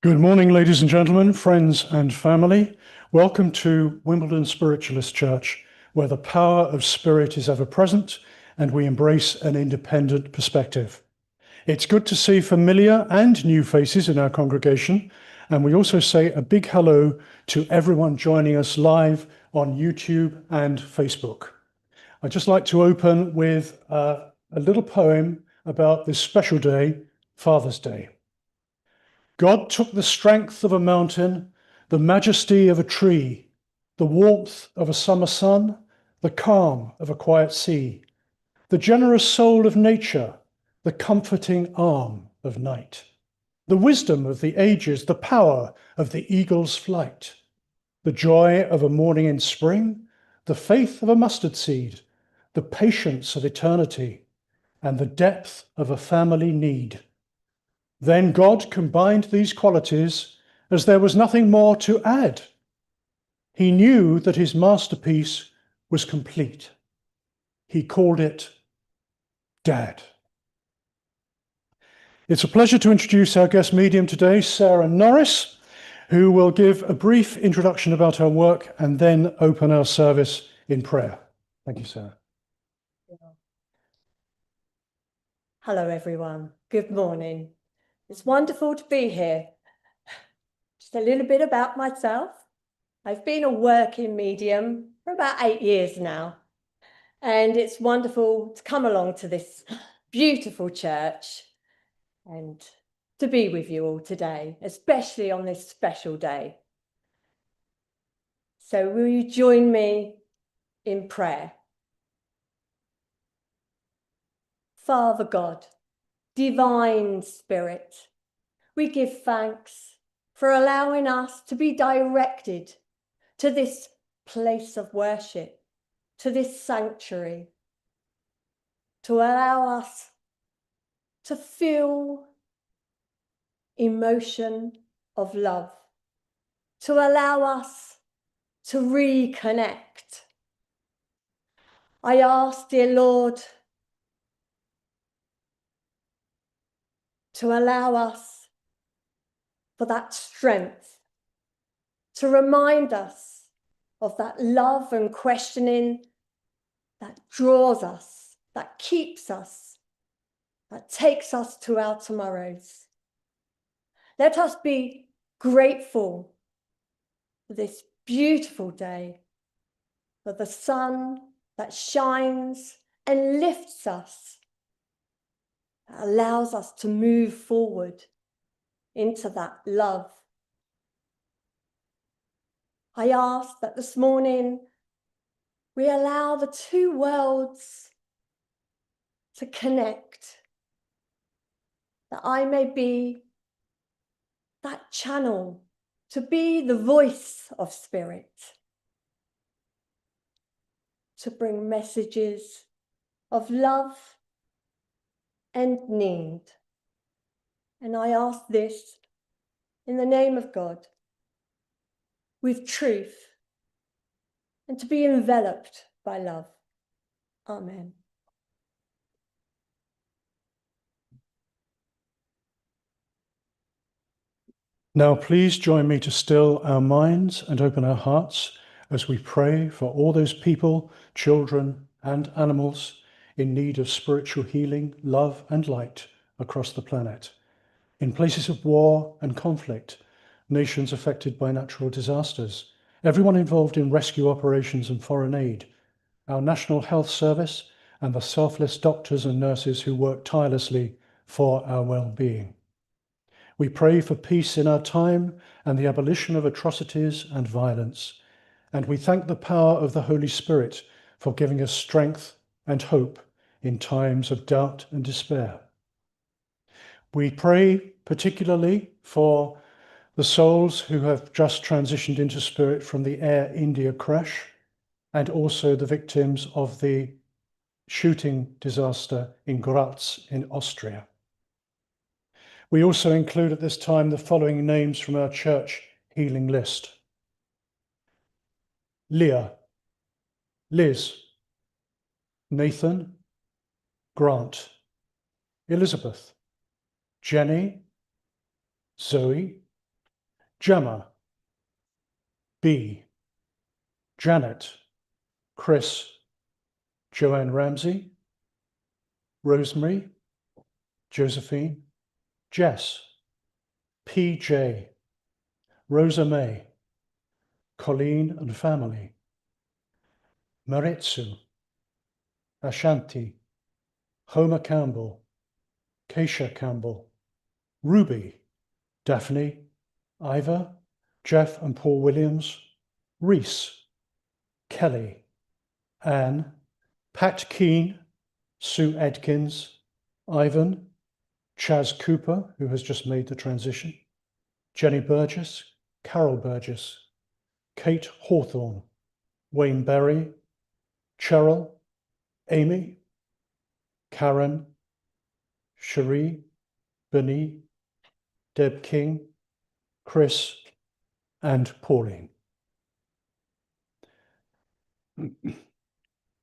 Good morning, ladies and gentlemen, friends and family. Welcome to Wimbledon Spiritualist Church, where the power of spirit is ever present and we embrace an independent perspective. It's good to see familiar and new faces in our congregation, and we also say a big hello to everyone joining us live on YouTube and Facebook. I'd just like to open with a little poem about this special day, Father's Day. God took the strength of a mountain, the majesty of a tree, the warmth of a summer sun, the calm of a quiet sea, the generous soul of nature, the comforting arm of night, the wisdom of the ages, the power of the eagle's flight, the joy of a morning in spring, the faith of a mustard seed, the patience of eternity, and the depth of a family need. Then God combined these qualities as there was nothing more to add. He knew that his masterpiece was complete. He called it Dad. It's a pleasure to introduce our guest medium today, Sarah Norris, who will give a brief introduction about her work and then open our service in prayer. Thank you, Sarah. Hello, everyone. Good morning. It's wonderful to be here. Just a little bit about myself. I've been a working medium for about 8 years now, and it's wonderful to come along to this beautiful church and to be with you all today, especially on this special day. So will you join me in prayer? Father God, Divine Spirit, we give thanks for allowing us to be directed to this place of worship, to this sanctuary, to allow us to feel emotion of love, to allow us to reconnect. I ask, dear Lord, to allow us for that strength, to remind us of that love and questioning that draws us, that keeps us, that takes us to our tomorrows. Let us be grateful for this beautiful day, for the sun that shines and lifts us, that allows us to move forward into that love. I ask that this morning we allow the two worlds to connect, that I may be that channel, to be the voice of spirit, to bring messages of love and need. And I ask this in the name of God, with truth, and to be enveloped by love. Amen. Now, please join me to still our minds and open our hearts as we pray for all those people, children, and animals in need of spiritual healing, love, and light across the planet. In places of war and conflict, nations affected by natural disasters, everyone involved in rescue operations and foreign aid, our National Health Service, and the selfless doctors and nurses who work tirelessly for our well-being. We pray for peace in our time and the abolition of atrocities and violence. And we thank the power of the Holy Spirit for giving us strength and hope in times of doubt and despair. We pray particularly for the souls who have just transitioned into spirit from the Air India crash, and also the victims of the shooting disaster in Graz in Austria. We also include at this time the following names from our church healing list: Leah, Liz, Nathan, Grant, Elizabeth, Jenny, Zoe, Gemma, B, Janet, Chris, Joanne Ramsey, Rosemary, Josephine, Jess, PJ, Rosa May, Colleen and family, Maritsu, Ashanti, Homer Campbell, Keisha Campbell, Ruby, Daphne, Ivor, Jeff and Paul Williams, Reese, Kelly, Anne, Pat Keane, Sue Edkins, Ivan, Chaz Cooper, who has just made the transition, Jenny Burgess, Carol Burgess, Kate Hawthorne, Wayne Berry, Cheryl, Amy, Karen, Cherie, Benny, Deb King, Chris, and Pauline.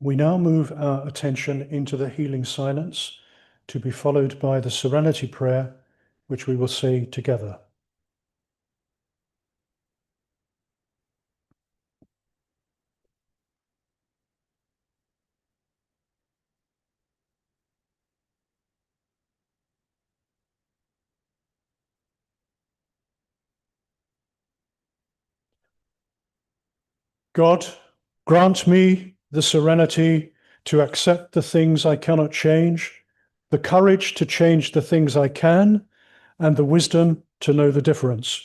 We now move our attention into the healing silence, to be followed by the serenity prayer, which we will say together. God, grant me the serenity to accept the things I cannot change, the courage to change the things I can, and the wisdom to know the difference.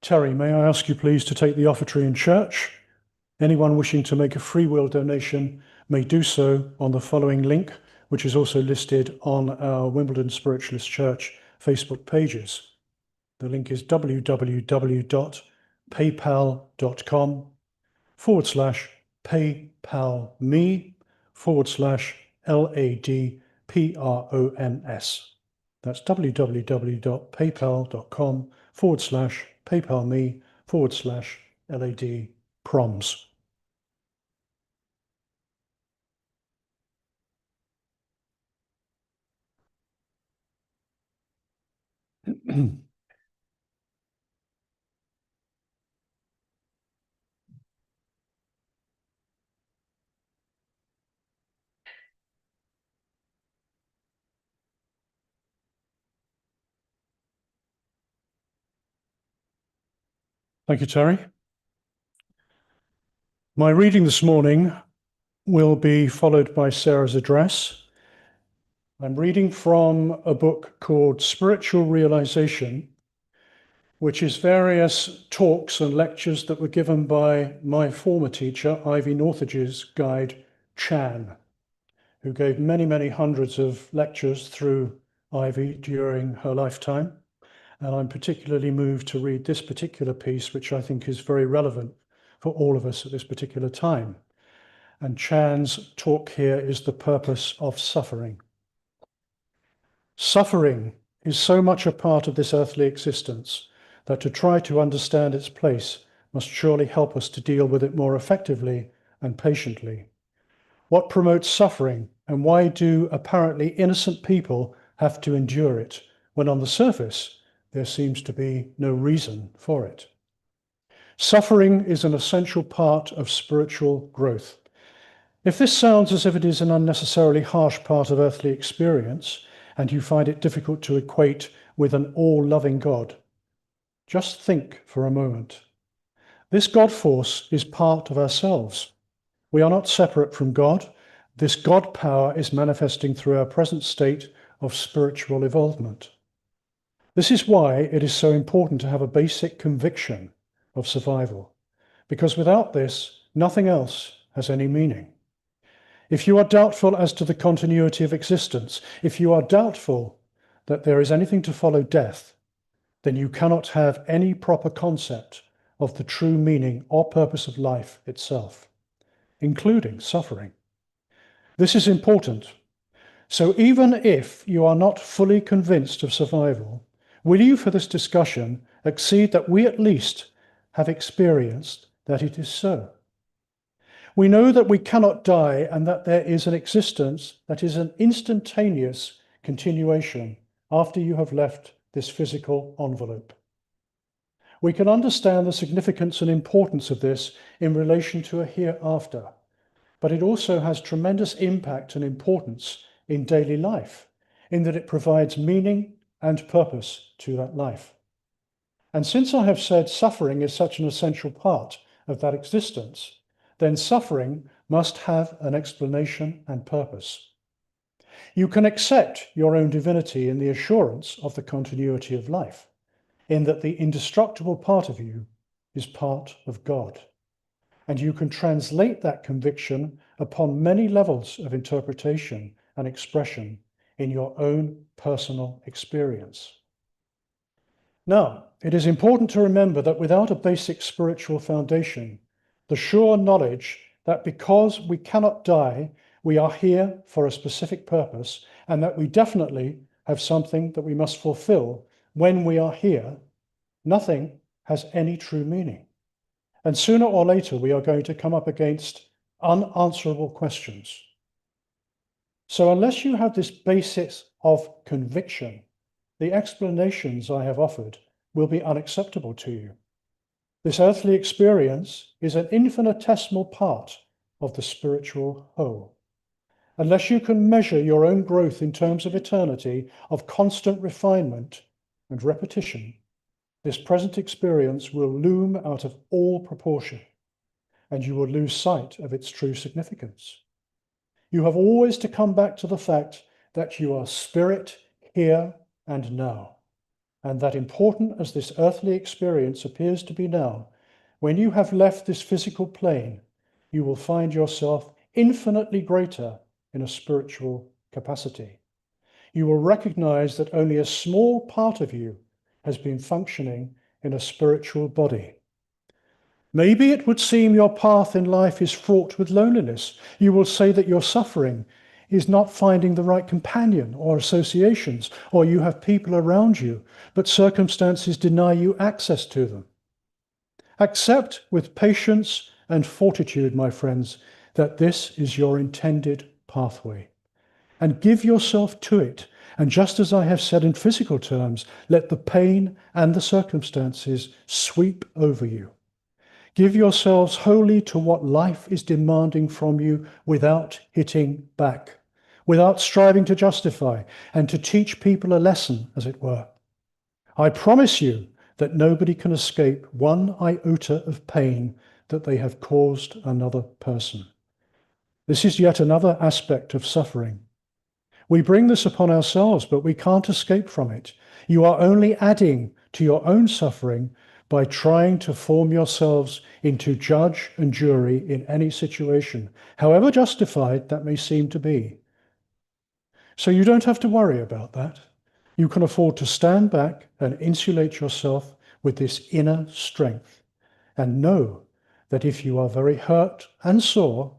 Terry, may I ask you please to take the offertory in church? Anyone wishing to make a free will donation may do so on the following link, which is also listed on our Wimbledon Spiritualist Church Facebook pages. The link is www.paypal.com/paypalme/LADPROMS. That's www.paypal.com/paypalme/LADPROMS. Thank you, Terry. My reading this morning will be followed by Sarah's address. I'm reading from a book called Spiritual Realization, which is various talks and lectures that were given by my former teacher, Ivy Northage's guide, Chan, who gave many, many hundreds of lectures through Ivy during her lifetime. And I'm particularly moved to read this particular piece, which I think is very relevant for all of us at this particular time. And Chan's talk here is the purpose of suffering. Suffering is so much a part of this earthly existence that to try to understand its place must surely help us to deal with it more effectively and patiently. What promotes suffering, and why do apparently innocent people have to endure it, when on the surface there seems to be no reason for it? Suffering is an essential part of spiritual growth. If this sounds as if it is an unnecessarily harsh part of earthly experience, and you find it difficult to equate with an all-loving God, just think for a moment. This God force is part of ourselves. We are not separate from God. This God power is manifesting through our present state of spiritual evolvement. This is why it is so important to have a basic conviction of survival, because without this, nothing else has any meaning. If you are doubtful as to the continuity of existence, if you are doubtful that there is anything to follow death, then you cannot have any proper concept of the true meaning or purpose of life itself, including suffering. This is important. So even if you are not fully convinced of survival, will you, for this discussion, accede that we at least have experienced that it is so? We know that we cannot die and that there is an existence that is an instantaneous continuation after you have left this physical envelope. We can understand the significance and importance of this in relation to a hereafter, but it also has tremendous impact and importance in daily life, in that it provides meaning and purpose to that life. And since I have said suffering is such an essential part of that existence, then suffering must have an explanation and purpose. You can accept your own divinity in the assurance of the continuity of life, in that the indestructible part of you is part of God. And you can translate that conviction upon many levels of interpretation and expression in your own personal experience. Now, it is important to remember that without a basic spiritual foundation, the sure knowledge that because we cannot die, we are here for a specific purpose, and that we definitely have something that we must fulfill when we are here, nothing has any true meaning. And sooner or later, we are going to come up against unanswerable questions. So unless you have this basis of conviction, the explanations I have offered will be unacceptable to you. This earthly experience is an infinitesimal part of the spiritual whole. Unless you can measure your own growth in terms of eternity, of constant refinement and repetition, this present experience will loom out of all proportion, and you will lose sight of its true significance. You have always to come back to the fact that you are spirit here and now, and that important as this earthly experience appears to be now, when you have left this physical plane, you will find yourself infinitely greater in a spiritual capacity. You will recognize that only a small part of you has been functioning in a spiritual body. Maybe it would seem your path in life is fraught with loneliness. You will say that your suffering is not finding the right companion or associations, or you have people around you, but circumstances deny you access to them. Accept with patience and fortitude, my friends, that this is your intended pathway, and give yourself to it. And just as I have said in physical terms, let the pain and the circumstances sweep over you. Give yourselves wholly to what life is demanding from you without hitting back, without striving to justify and to teach people a lesson, as it were. I promise you that nobody can escape one iota of pain that they have caused another person. This is yet another aspect of suffering. We bring this upon ourselves, but we can't escape from it. You are only adding to your own suffering by trying to form yourselves into judge and jury in any situation, however justified that may seem to be. So you don't have to worry about that. You can afford to stand back and insulate yourself with this inner strength, and know that if you are very hurt and sore,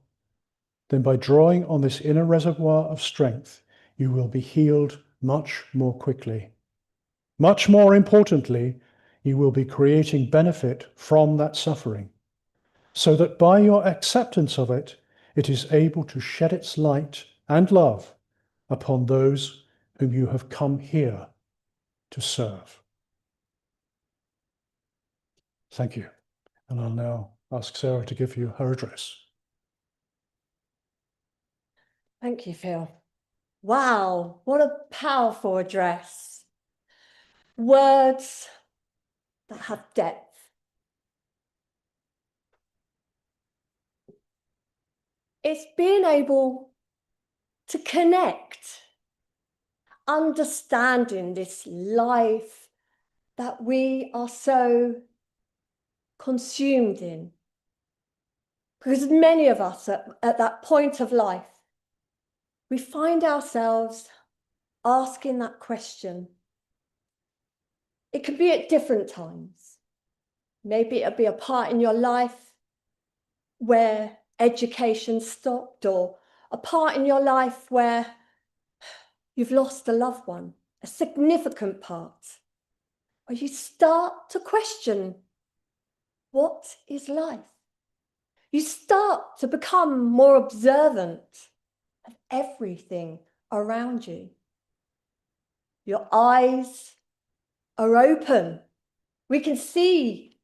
then by drawing on this inner reservoir of strength, you will be healed much more quickly. Much more importantly, you will be creating benefit from that suffering, so that by your acceptance of it, it is able to shed its light and love upon those whom you have come here to serve. Thank you. And I'll now ask Sarah to give you her address. Thank you, Phil. Wow, what a powerful address. Words that have depth. It's being able to connect, understanding this life that we are so consumed in. Because many of us at that point of life, we find ourselves asking that question. It could be at different times. Maybe it'll be a part in your life where education stopped, or a part in your life where you've lost a loved one, a significant part, or you start to question, what is life? You start to become more observant of everything around you. Your eyes are open. We can see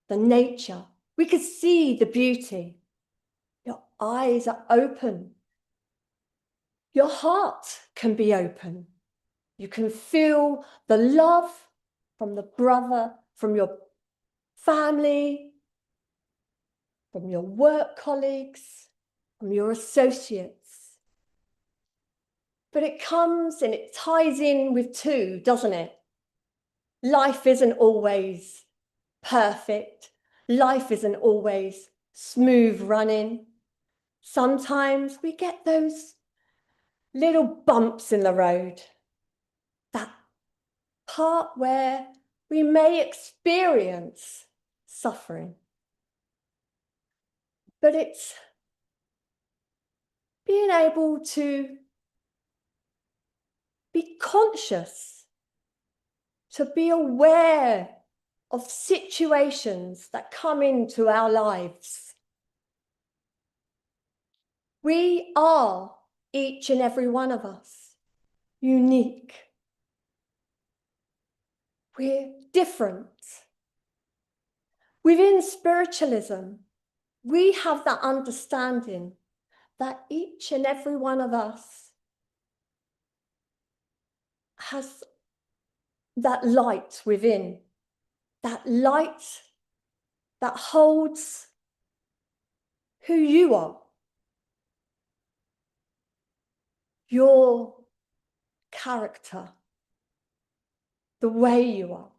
the nature. We can see the beauty. Your eyes are open. Your heart can be open. You can feel the love from the brother, from your family, from your work colleagues, from your associates. But it comes and it ties in with two, doesn't it? Life isn't always perfect. Life isn't always smooth running. Sometimes we get those little bumps in the road, that part where we may experience suffering. But it's being able to be conscious, to be aware of situations that come into our lives. We are, each and every one of us, unique. We're different. Within spiritualism, we have that understanding that each and every one of us has that light within, that light that holds who you are, your character, the way you are.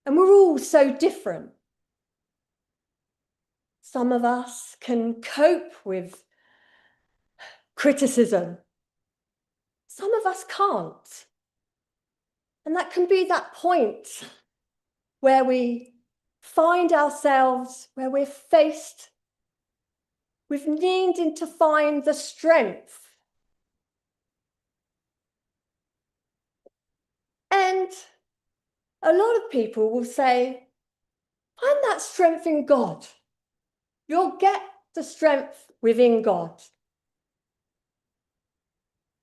And we're all so different. Some of us can cope with criticism. Some of us can't. And that can be that point where we find ourselves, where we're faced with needing to find the strength. And a lot of people will say, find that strength in God. You'll get the strength within God.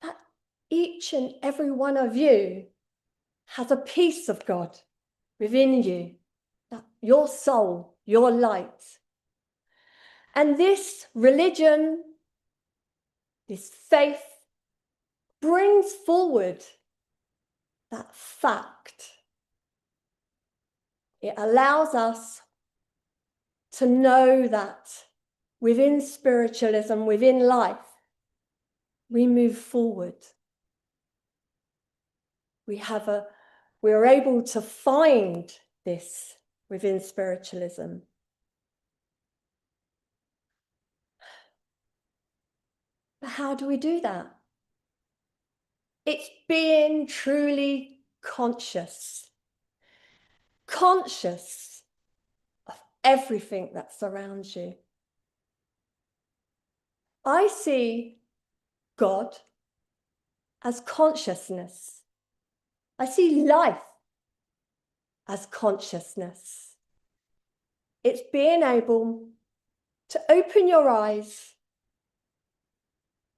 That each and every one of you has a piece of God within you, that your soul, your light. And this religion, this faith, brings forward that fact. It allows us to know that within spiritualism, within life, we move forward. We're able to find this within spiritualism. But how do we do that? It's being truly conscious. Conscious of everything that surrounds you. I see God as consciousness. I see life as consciousness. It's being able to open your eyes,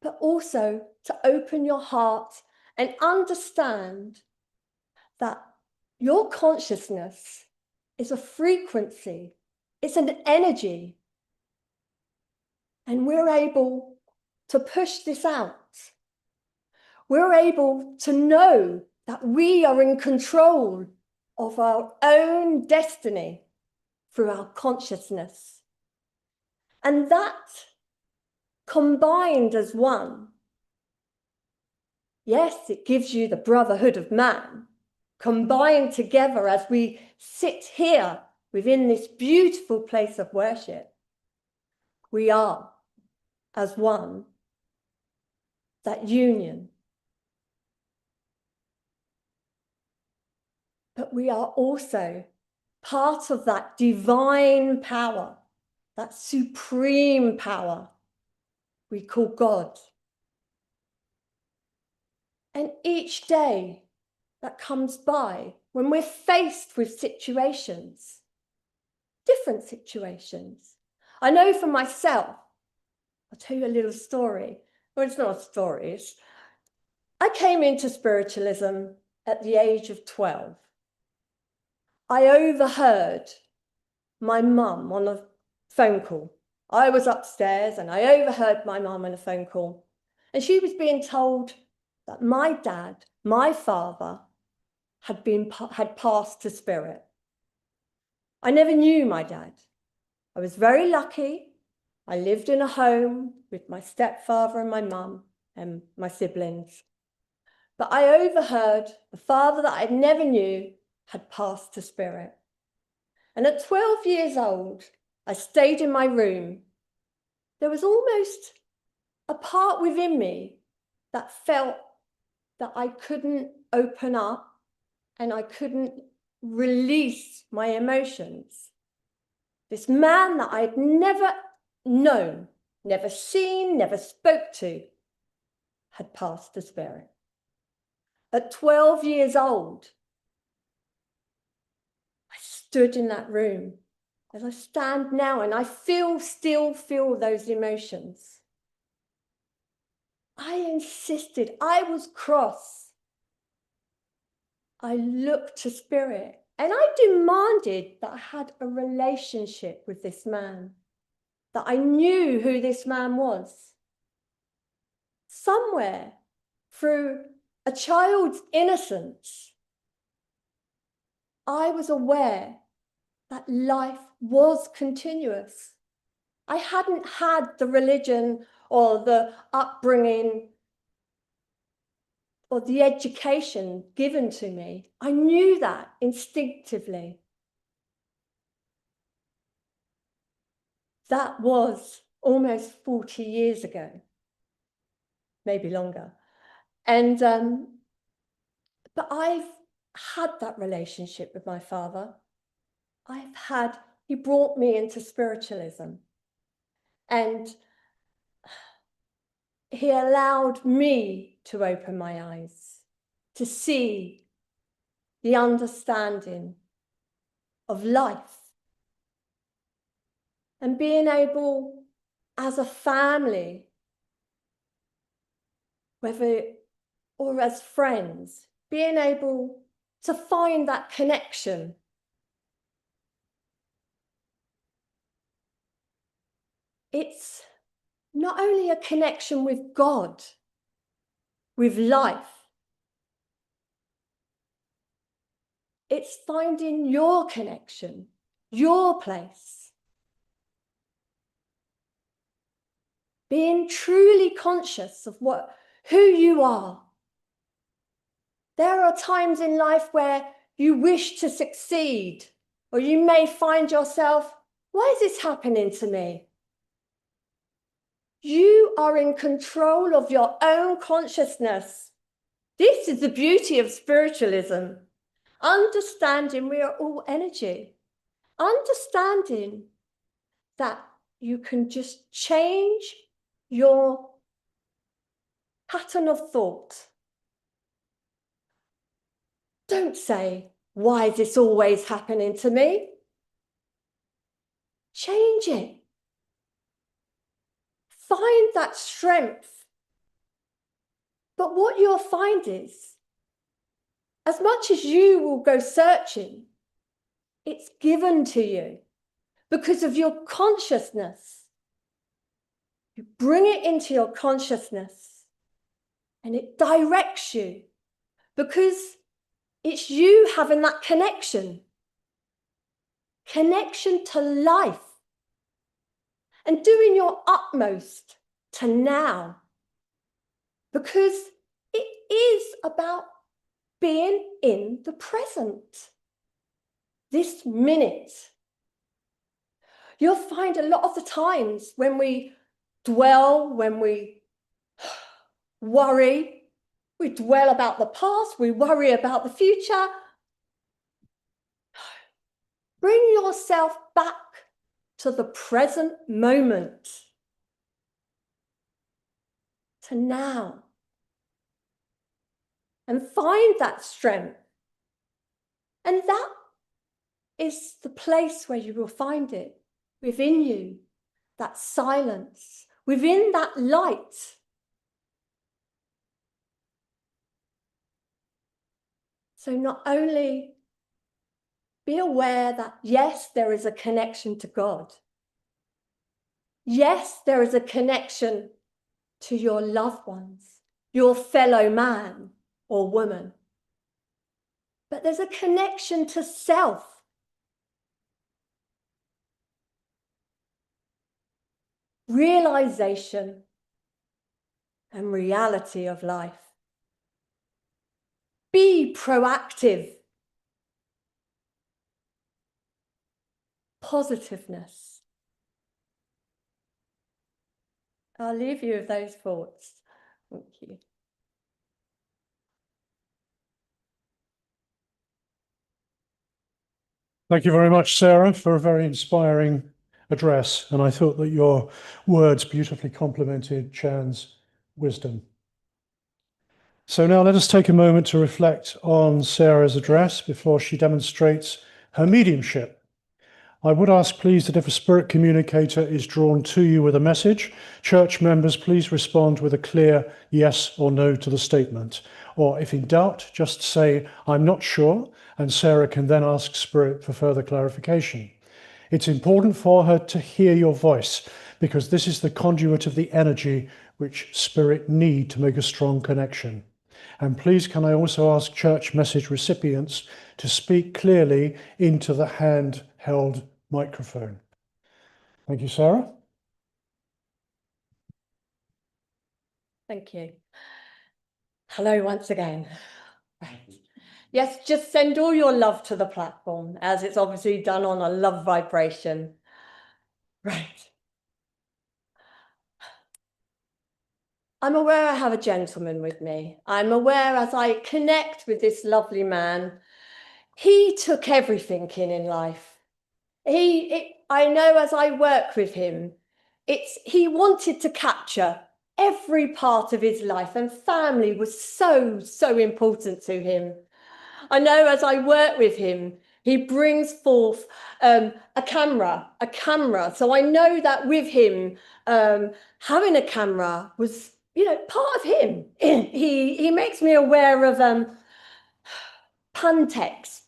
but also to open your heart and understand that your consciousness is a frequency, it's an energy, and we're able to push this out. We're able to know that we are in control of our own destiny through our consciousness. And that combined as one, yes, it gives you the brotherhood of man, combined together as we sit here within this beautiful place of worship. We are as one, that union. But we are also part of that divine power, that supreme power we call God. And each day that comes by, when we're faced with situations, different situations. I know for myself, I'll tell you a little story. Well, it's not a story. I came into spiritualism at the age of 12. I overheard my mum on a phone call. I was upstairs and I overheard my mum on a phone call, and she was being told that my dad, my father, had passed to spirit. I never knew my dad. I was very lucky. I lived in a home with my stepfather and my mum and my siblings. But I overheard the father that I never knew had passed to spirit. And at 12 years old, I stayed in my room. There was almost a part within me that felt that I couldn't open up and I couldn't release my emotions. This man that I'd never known, never seen, never spoke to, had passed to spirit. At 12 years old, I stood in that room as I stand now, and I still feel those emotions. I insisted, I was cross. I looked to spirit and I demanded that I had a relationship with this man, that I knew who this man was. Somewhere through a child's innocence, I was aware that life was continuous. I hadn't had the religion or the upbringing or the education given to me. I knew that instinctively. That was almost 40 years ago, maybe longer. And but I've had that relationship with my father. He brought me into spiritualism, and he allowed me to open my eyes, to see the understanding of life, and being able, as a family, or as friends, being able to find that connection. It's not only a connection with God, with life, it's finding your connection, your place. Being truly conscious of who you are. There are times in life where you wish to succeed, or you may find yourself, why is this happening to me? You are in control of your own consciousness. This is the beauty of spiritualism. Understanding we are all energy. Understanding that you can just change your pattern of thought. Don't say, why is this always happening to me? Change it. Find that strength. But what you'll find is, as much as you will go searching, it's given to you because of your consciousness. You bring it into your consciousness and it directs you because it's you having that connection to life and doing your utmost to now, because it is about being in the present, this minute. You'll find a lot of the times when we dwell, when we worry, we dwell about the past, we worry about the future. Bring yourself back to the present moment, to now, and find that strength. And that is the place where you will find it, within you, that silence, within that light. So not only be aware that, yes, there is a connection to God. Yes, there is a connection to your loved ones, your fellow man or woman. But there's a connection to self. Realization and reality of life. Be proactive. Positiveness. I'll leave you with those thoughts. Thank you. Thank you very much, Sarah, for a very inspiring address. And I thought that your words beautifully complemented Chan's wisdom. So now let us take a moment to reflect on Sarah's address before she demonstrates her mediumship. I would ask, please, that if a spirit communicator is drawn to you with a message, church members, please respond with a clear yes or no to the statement. Or if in doubt, just say, I'm not sure, and Sarah can then ask spirit for further clarification. It's important for her to hear your voice, because this is the conduit of the energy which spirit need to make a strong connection. And please, can I also ask church message recipients to speak clearly into the handheld microphone. Thank you, Sarah. Thank you. Hello once again. Right. Yes, just send all your love to the platform, as it's obviously done on a love vibration. Right. I'm aware I have a gentleman with me. I'm aware as I connect with this lovely man, he took everything in life. I know as I work with him, he wanted to capture every part of his life, and family was so, so important to him. I know as I work with him, he brings forth a camera. So I know that with him, having a camera was, part of him. He makes me aware of Pentax.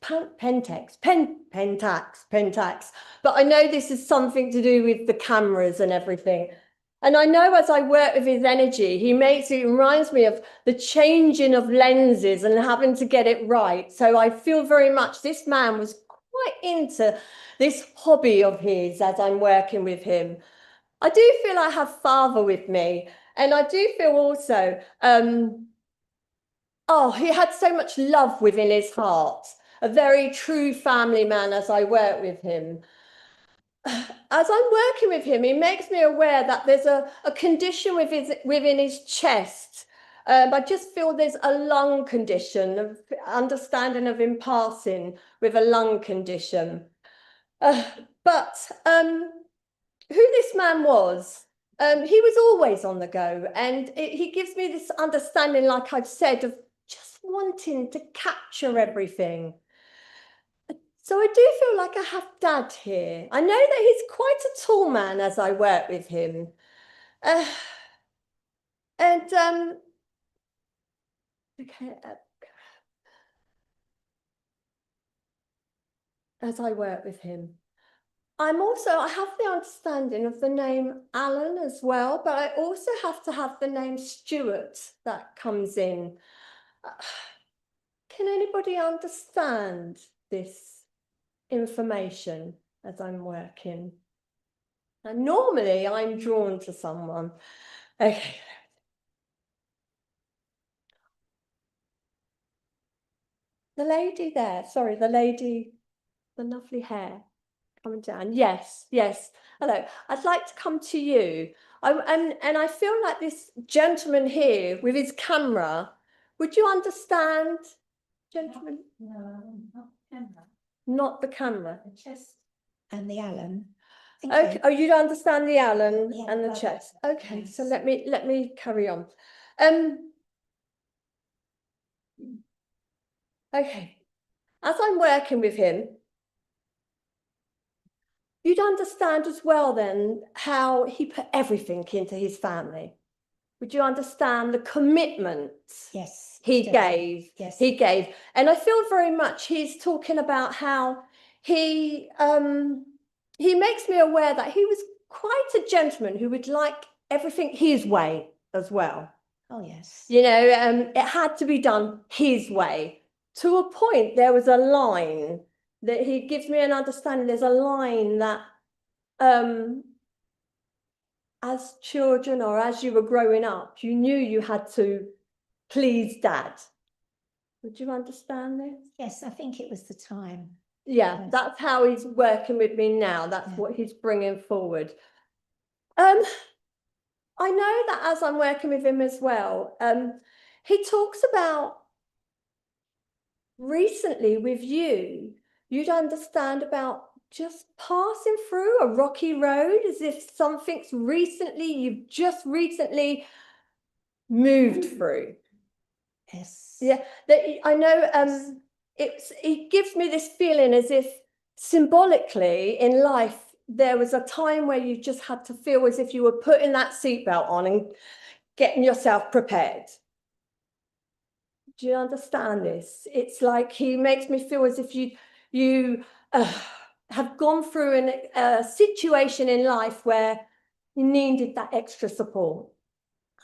But I know this is something to do with the cameras and everything. And I know as I work with his energy, it reminds me of the changing of lenses and having to get it right. So I feel very much this man was quite into this hobby of his as I'm working with him. I do feel I have Father with me. And I do feel also, he had so much love within his heart. A very true family man as I work with him. As I'm working with him, he makes me aware that there's a condition within his chest. I just feel there's a lung condition, of understanding of him passing with a lung condition. But who this man was, he was always on the go. And he gives me this understanding, like I've said, of just wanting to capture everything. So I do feel like I have Dad here. I know that he's quite a tall man as I work with him. As I work with him. I have the understanding of the name Alan as well, but I also have to have the name Stuart that comes in. Can anybody understand this information as I'm working? And normally I'm drawn to someone. Okay. The lady there, sorry, the lovely hair coming down. Yes. Hello. I'd like to come to you. And I feel like this gentleman here with his camera, would you understand, gentleman? No, not the camera. Not the camera. The chest and the Allen. Okay. Oh, you don't understand the Allen and the well, chest. Okay, yes. so let me carry on. Okay. As I'm working with him, you'd understand as well then how he put everything into his family. Would you understand the commitment? Yes. he Steady. gave. Yes. He gave. And I feel very much he's talking about how he makes me aware that he was quite a gentleman who would like everything his way as well. Oh, yes. You know, it had to be done his way. To a point, there was a line that he gives me an understanding. There's a line that as children or as you were growing up, you knew you had to please Dad. Would you understand this? Yes, I think it was the time. Yeah, Yes. that's how he's working with me now. That's Yeah. what he's bringing forward. I know that as I'm working with him as well, he talks about recently with you, you'd understand about just passing through a rocky road as if something's you've just recently moved through. Yes. Yeah, that I know it gives me this feeling as if symbolically in life there was a time where you just had to feel as if you were putting that seatbelt on and getting yourself prepared. Do you understand this? It's like he makes me feel as if you have gone through a situation in life where you needed that extra support.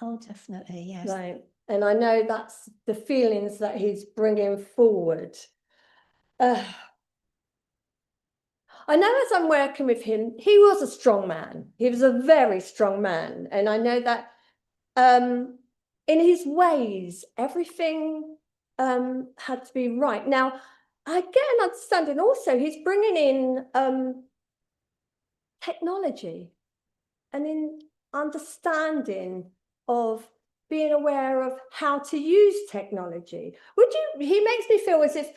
Oh, definitely, yes. Right. And I know that's the feelings that he's bringing forward. I know as I'm working with him, he was a strong man. He was a very strong man. And I know that in his ways, everything had to be right. Now, I get an understanding also, he's bringing in technology and in understanding of being aware of how to use technology. He makes me feel as if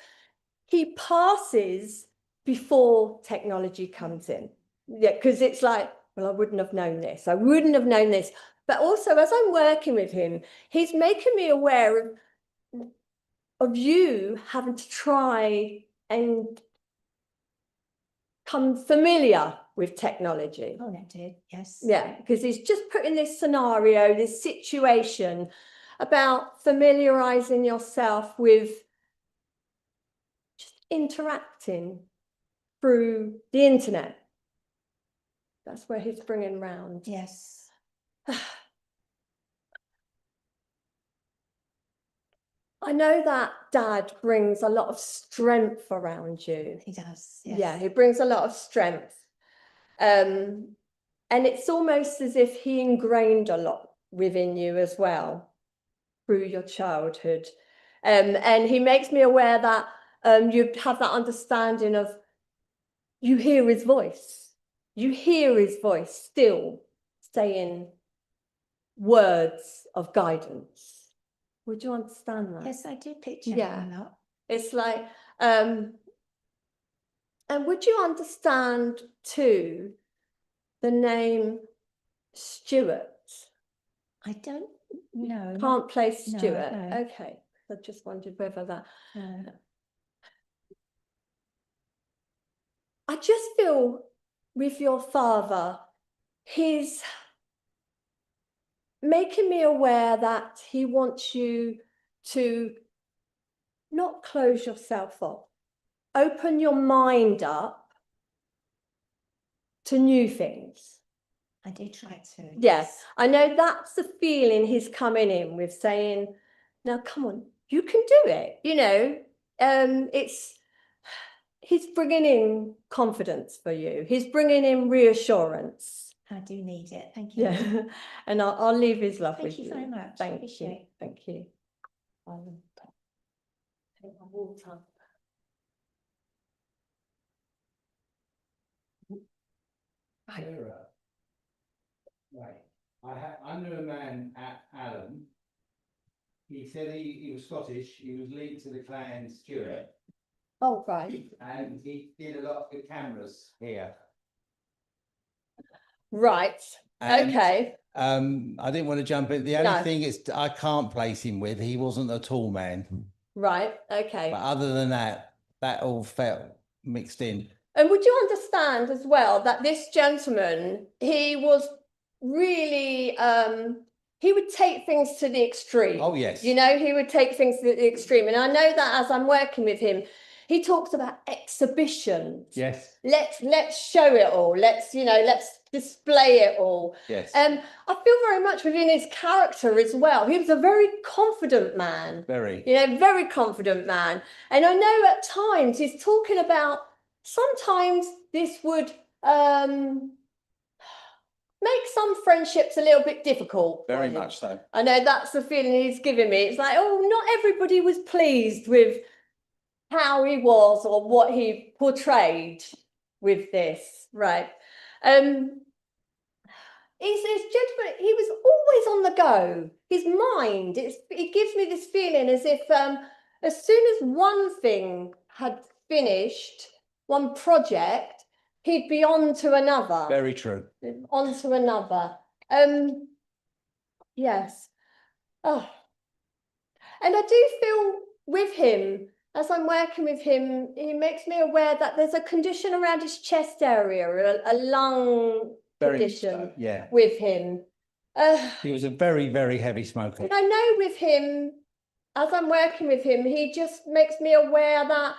he passes before technology comes in. Yeah, because it's like, well, I wouldn't have known this. I wouldn't have known this. But also, as I'm working with him, he's making me aware of you having to try and come familiar with technology. Oh, that did, yes. Yeah, because he's just put in this scenario, this situation about familiarizing yourself with just interacting through the internet. That's where he's bringing round. Yes. I know that Dad brings a lot of strength around you. He does, yes. Yeah, he brings a lot of strength. And it's almost as if he ingrained a lot within you as well through your childhood. And he makes me aware that you have that understanding of you hear his voice. You hear his voice still saying words of guidance. Would you understand that? Yes, I do picture Yeah. him a lot. It's like, and would you understand too the name Stuart? I don't know. Can't place No, Stuart. no. Okay. I just wondered whether that. No. I just feel with your father, he's making me aware that he wants you to not close yourself off, open your mind up to new things. I do try to. Yes, I know that's the feeling he's coming in with, saying, now come on, you can do it. You know, he's bringing in confidence for you. He's bringing in reassurance. I do need it. Thank you. Yeah, and I'll leave his love with you. Thank you very much. Thank Appreciate you. it. Thank you. I'll take my water. Sarah. Right. I knew a man at Allen. He said he was Scottish. He was linked to the clan Stuart, Oh, right. and he did a lot of the cameras here. Right. And, Okay. I didn't want to jump in. The only No. thing is I can't place him with. He wasn't a tall man. Right. Okay. But other than that, that all felt mixed in. And would you understand as well that this gentleman, he was really he would take things to the extreme. Oh, yes. You know, he would take things to the extreme. And I know that as I'm working with him, he talks about exhibitions. Yes, Let's show it all. Let's display it all. yes. I feel very much within his character as well. He was a very confident man. Very. Very confident man. And I know at times he's talking about sometimes this would make some friendships a little bit difficult. Very much so. I know that's the feeling he's giving me. It's like, oh, not everybody was pleased with how he was or what he portrayed with this, right? He's gentleman. He was always on the go. His mind, it gives me this feeling as if as soon as one thing had finished, one project, he'd be on to another. Very true. On to another. Yes. Oh. And I do feel with him, as I'm working with him, he makes me aware that there's a condition around his chest area, a lung Very condition so, yeah. with him. He was a very, very heavy smoker. And I know with him, as I'm working with him, he just makes me aware that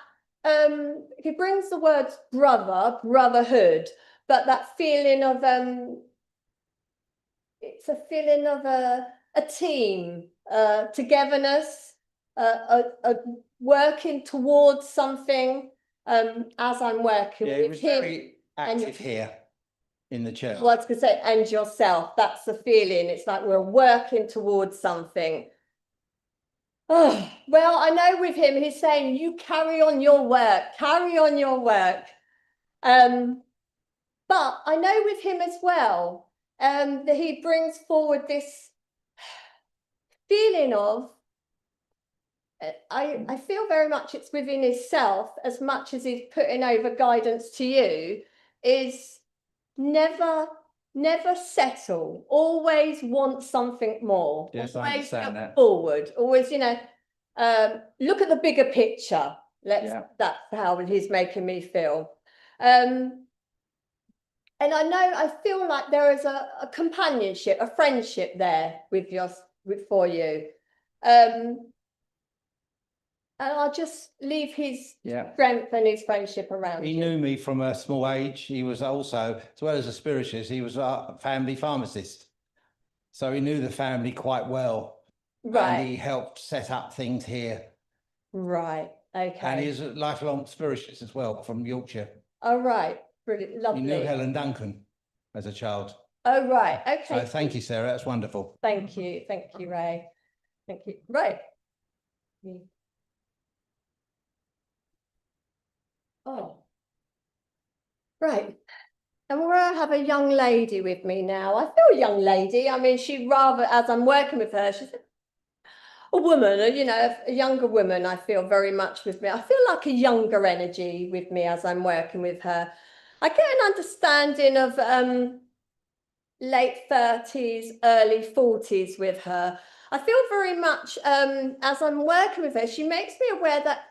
he brings the words brotherhood, but that feeling of it's a feeling of a team, togetherness, a working towards something. As I'm working Yeah, he with was him, very active here in the church. well, I was going to say, and yourself. That's the feeling. It's like we're working towards something. Oh, well, I know with him, he's saying, you carry on your work, carry on your work. But I know with him as well, that he brings forward this feeling of, I feel very much it's within himself as much as he's putting over guidance to you, is never settle, always want something more. Yes, I always understand look that. forward, always, look at the bigger picture. Yeah. That's how he's making me feel. And I know, I feel like there is a companionship, a friendship there for you. And I'll just leave his strength and his friendship around He you. knew me from a small age. He was also, as well as a spiritualist, he was a family pharmacist. So he knew the family quite well. Right. And he helped set up things here. Right. Okay. And he's a lifelong spiritualist as well, from Yorkshire. Oh, right. Brilliant. Lovely. He knew Helen Duncan as a child. Oh, right. Okay. So thank you, Sarah. That's wonderful. Thank you. Thank you, Ray. Thank you. Right. Oh. Right. And we're going to have a young lady with me now. I feel a young lady. I mean, she rather, as I'm working with her, she's a woman, a younger woman, I feel very much with me. I feel like a younger energy with me as I'm working with her. I get an understanding of late 30s, early 40s with her. I feel very much, as I'm working with her, she makes me aware that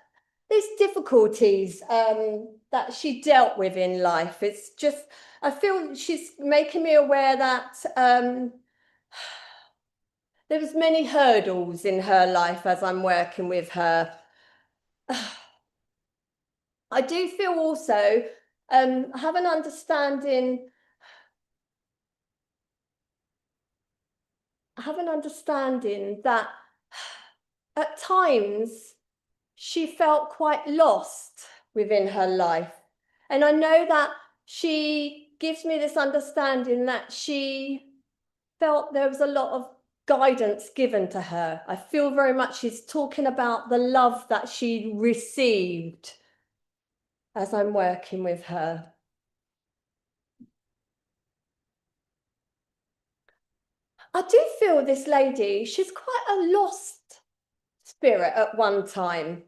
there's difficulties that she dealt with in life. It's just, I feel she's making me aware that there was many hurdles in her life as I'm working with her. I do feel also, I have an understanding that at times she felt quite lost within her life. And I know that she gives me this understanding that she felt there was a lot of guidance given to her. I feel very much she's talking about the love that she received as I'm working with her. I do feel this lady, she's quite a lost spirit at one time.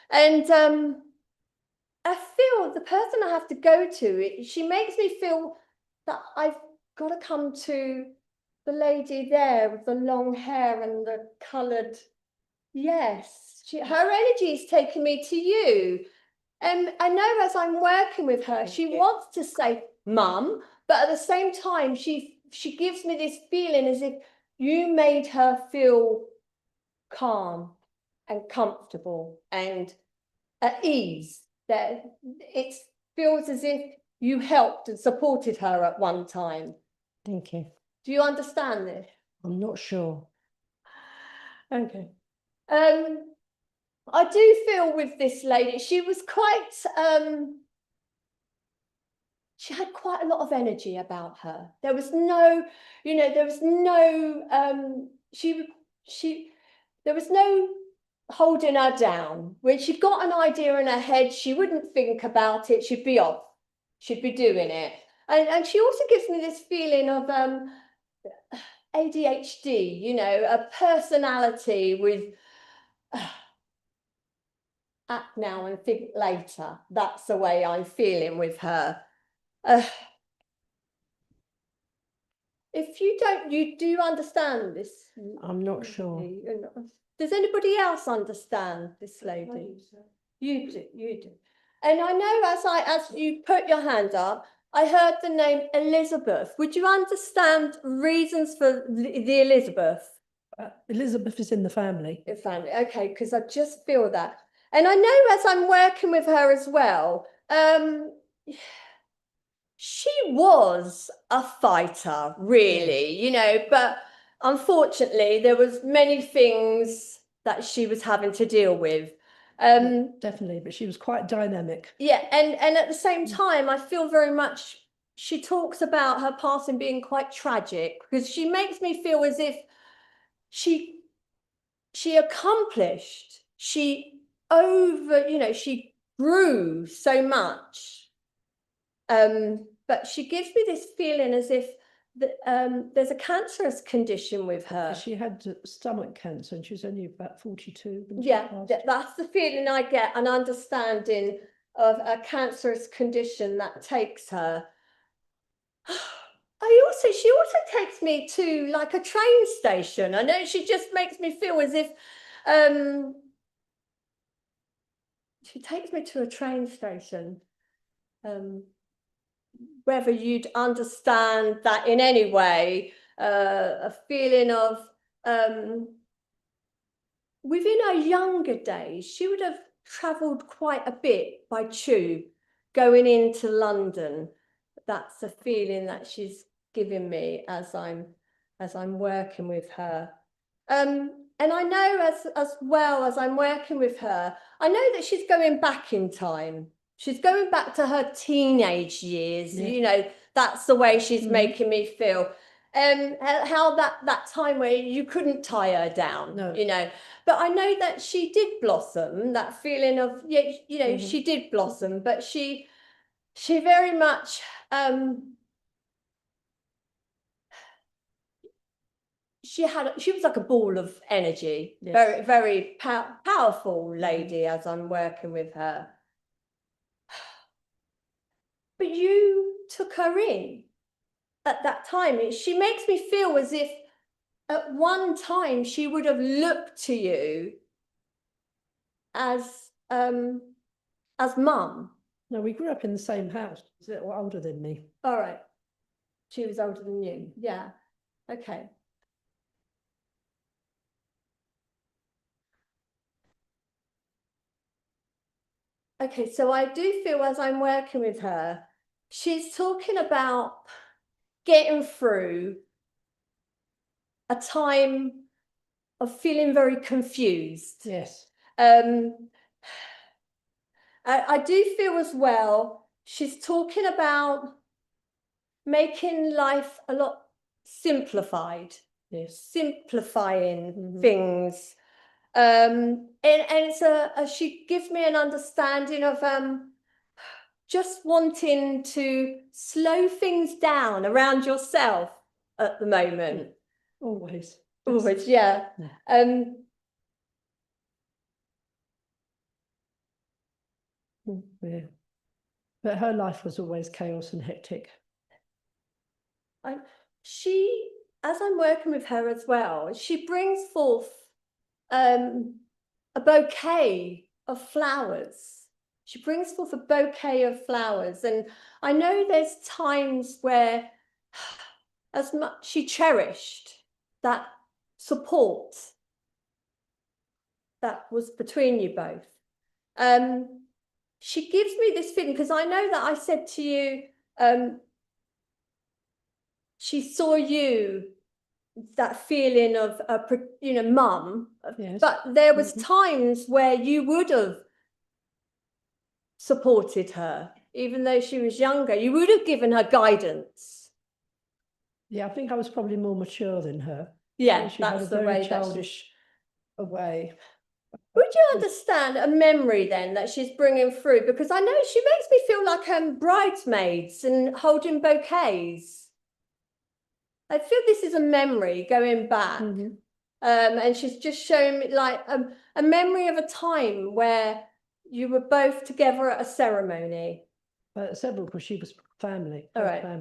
And I feel the person I have to go to, she makes me feel that I've got to come to the lady there with the long hair and the coloured. Yes, her energy is taking me to you. And I know as I'm working with her, she wants to say, Mum, but at the same time, she gives me this feeling as if you made her feel calm and comfortable and at ease. That it feels as if you helped and supported her at one time. Thank you. Do you understand this? I'm not sure. Okay. I do feel with this lady, she was quite, she had quite a lot of energy about her. There was no, there was no, there was no holding her down. When she got an idea in her head, she wouldn't think about it. She'd be off. She'd be doing it. And she also gives me this feeling of ADHD, a personality with act now and think later. That's the way I'm feeling with her. If you do understand this? I'm not sure. Does anybody else understand this lady? You do. And I know as you put your hand up, I heard the name Elizabeth. Would you understand reasons for the Elizabeth? Elizabeth is in the family. Family, okay, because I just feel that. And I know as I'm working with her as well, she was a fighter, really, but unfortunately there was many things that she was having to deal with. Definitely, but she was quite dynamic. Yeah, and at the same time, I feel very much she talks about her passing being quite tragic, because she makes me feel as if she accomplished, she grew so much. But she gives me this feeling as if there's a cancerous condition with her. She had stomach cancer and she was only about 42 when she Yeah, passed. that's the feeling I get, an understanding of a cancerous condition that takes her. She also takes me to like a train station. I know she just makes me feel as if she takes me to a train station. Whether you'd understand that in any way, a feeling of within her younger days, she would have travelled quite a bit by tube going into London. That's a feeling that she's giving me as I'm working with her. And I know as well as I'm working with her, I know that she's going back in time. She's going back to her teenage years. Yeah. That's the way she's making me feel. How that time where you couldn't tie her down, No. But I know that she did blossom, that feeling of, she did blossom, but she very much, she was like a ball of energy. Yes. Very, very powerful lady as I'm working with her. But you took her in at that time. She makes me feel as if at one time she would have looked to you as mum. No, we grew up in the same house. She's a little older than me. All right. She was older than you. Yeah. Okay. Okay, so I do feel as I'm working with her, she's talking about getting through a time of feeling very confused. Yes. I do feel as well, she's talking about making life a lot simplified. Yes. Simplifying things. And it's she gives me an understanding of just wanting to slow things down around yourself at the moment. Always. Always, yeah. Yeah. But her life was always chaos and hectic. As I'm working with her as well, she brings forth a bouquet of flowers. She brings forth a bouquet of flowers. And I know there's times where as much she cherished that support that was between you both. She gives me this feeling, because I know that I said to you, she saw you, that feeling of, mum, Yes. but there was times where you would have supported her, even though she was younger. You would have given her guidance. Yeah, I think I was probably more mature than her. Yeah, She had a that's the very way that she... childish way. Would you understand a memory then that she's bringing through? Because I know she makes me feel like bridesmaids and holding bouquets. I feel this is a memory going back. And she's just showing me like a memory of a time where you were both together at a ceremony. Several, because she was family. All close right, family.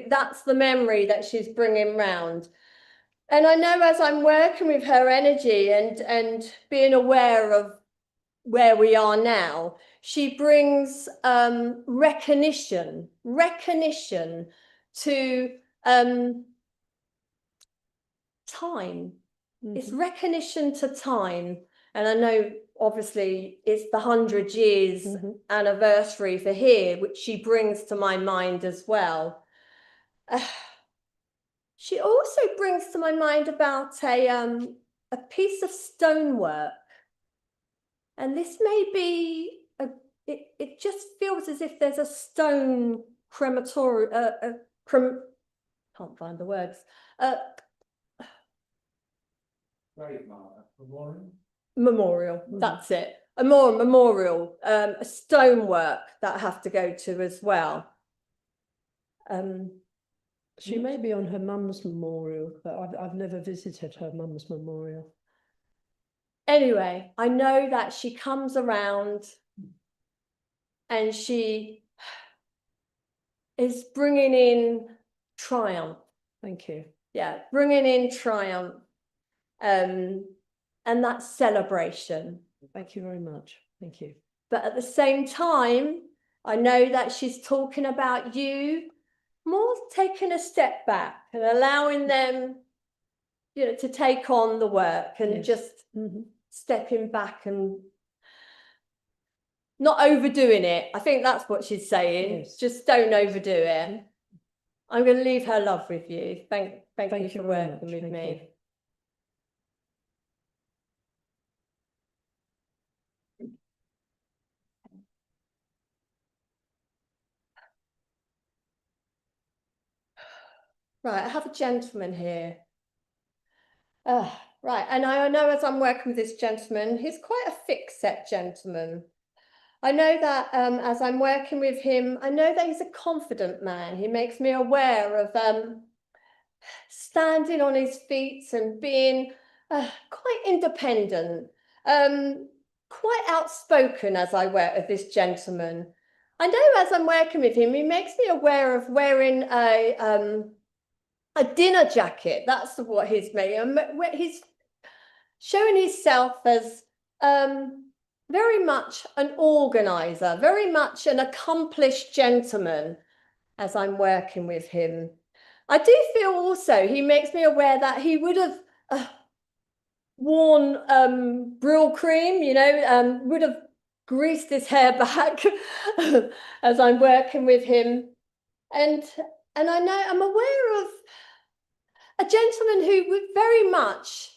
that's the memory that she's bringing round. And I know as I'm working with her energy and being aware of where we are now, she brings recognition to time. It's recognition to time. And I know obviously it's the 100 years anniversary for here, which she brings to my mind as well. She also brings to my mind about a piece of stonework. And this may be, it just feels as if there's a stone crematorium, can't find the words. Memorial, that's it. A memorial, a stonework that I have to go to as well. She may be on her mum's memorial, but I've never visited her mum's memorial. Anyway, I know that she comes around and she is bringing in triumph. Thank you. Yeah, bringing in triumph. And that's celebration. Thank you very much. Thank you. But at the same time, I know that she's talking about you more taking a step back and allowing them, to take on the work and just stepping back and not overdoing it. I think that's what she's saying. Yes. Just don't overdo it. I'm going to leave her love with you. Thank you for very working much. with me. Right, I have a gentleman here. Right, and I know as I'm working with this gentleman, he's quite a thick-set gentleman. I know that as I'm working with him, I know that he's a confident man. He makes me aware of standing on his feet and being quite independent, quite outspoken as I work with this gentleman. I know as I'm working with him, he makes me aware of wearing a dinner jacket. That's what he's made. He's showing himself as very much an organizer, very much an accomplished gentleman as I'm working with him. I do feel also he makes me aware that he would have worn Brill cream, would have greased his hair back as I'm working with him. And I know I'm aware of a gentleman who would very much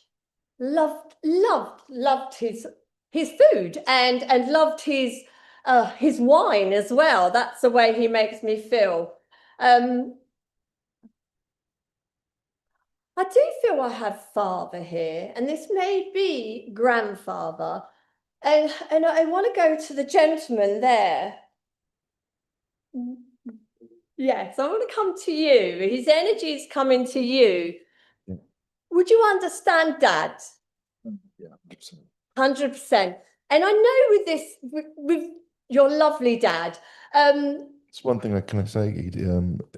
loved his food and loved his wine as well. That's the way he makes me feel. I do feel I have father here, and this may be grandfather. And I want to go to the gentleman there. Yes, I want to come to you. His energy is coming to you. Yeah. Would you understand, Dad? Yeah, 100%. 100%. And I know with this, with your lovely dad, It's one thing can I say,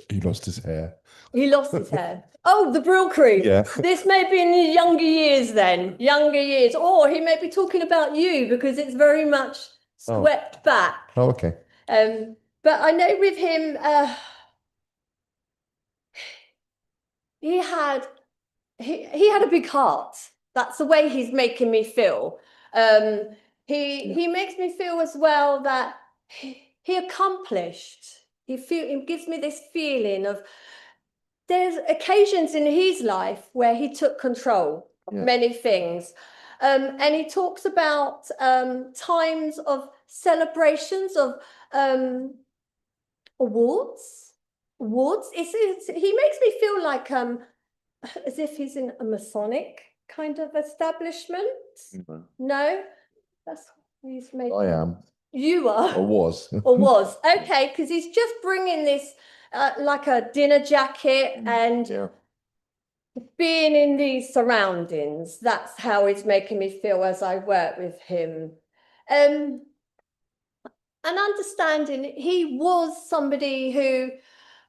he lost his hair. he lost his hair. Oh, the Brill cream. Yeah. This may be in his younger years then, or he may be talking about you because it's very much swept back. Oh, okay. But I know with him, he had he had a big heart. That's the way he's making me feel. He makes me feel as well that he accomplished. He gives me this feeling of there's occasions in his life where he took control of Yeah. many things. And he talks about times of celebrations of awards. He makes me feel like as if he's in a Masonic kind of establishment. No. No, that's he's making. I am, You are. or was. Or was. Okay, because he's just bringing this like a dinner jacket and Yeah. being in these surroundings. That's how he's making me feel as I work with him. And understanding he was somebody who,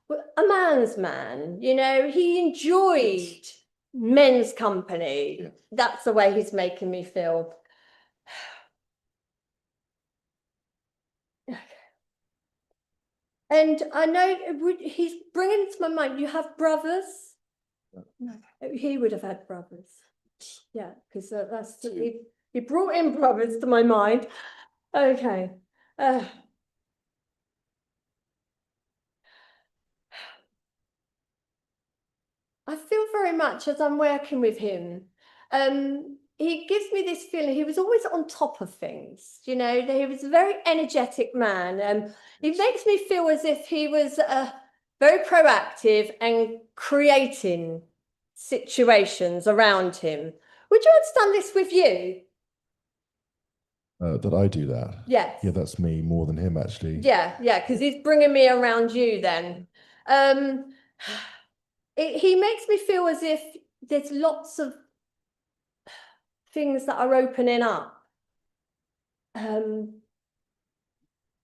a man's man, you know, he enjoyed men's company. Yeah. That's the way he's making me feel. And I know he's bringing to my mind, you have brothers? No, he would have had brothers. Yeah, because that's, he brought in brothers to my mind. Okay. I feel very much as I'm working with him, he gives me this feeling he was always on top of things, you know, he was a very energetic man. He makes me feel as if he was very proactive and creating situations around him. Would you understand this with you? That I do that. Yes. Yeah, that's me more than him, actually. Yeah, because he's bringing me around you then. He makes me feel as if there's lots of things that are opening up.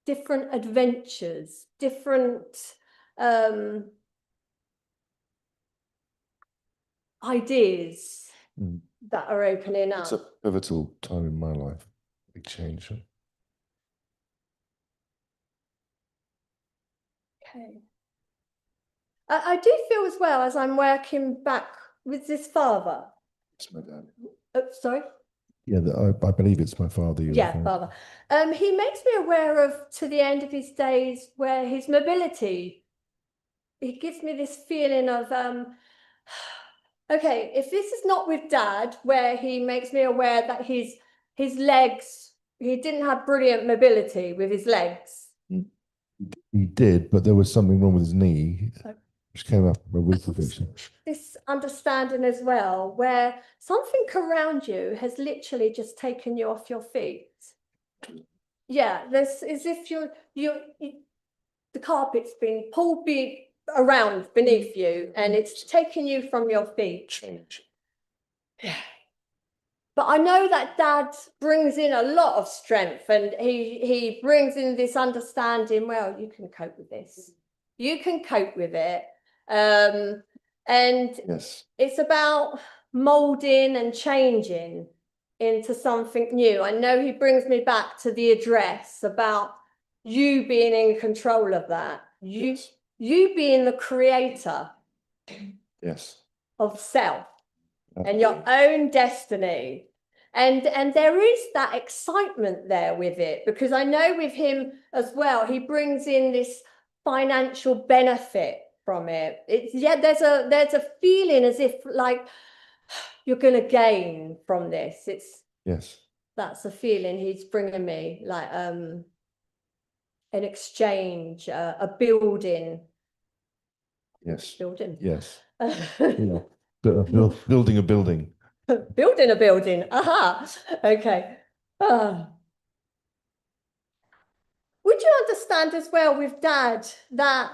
Different adventures, different ideas that are opening up. It's a pivotal time in my life. Big change. Okay. I do feel as well as I'm working back with this father. It's my dad. Oh, sorry? Yeah, I believe it's my father. Yeah, father. He makes me aware of, to the end of his days, where his mobility, he gives me this feeling of, okay, if this is not with dad, where he makes me aware that his legs, he didn't have brilliant mobility with his legs. He did, but there was something wrong with his knee, which came up a week ago. This understanding as well, where something around you has literally just taken you off your feet. Yeah, there's as if the carpet's been pulled around beneath you and it's taken you from your feet. Change. Yeah. But I know that dad brings in a lot of strength and he brings in this understanding, well, you can cope with this. You can cope with it. And yes, it's about molding and changing into something new. I know he brings me back to the address about you being in control of that. You being the creator yes, of self and your own destiny. And there is that excitement there with it, because I know with him as well, he brings in this financial benefit from it. It's there's a feeling as if like you're going to gain from this. That's a feeling he's bringing me, like an exchange, a building. Yes. Building. Yes. Yeah. Building a building. Building a building. Aha. Okay. Would you understand as well with dad that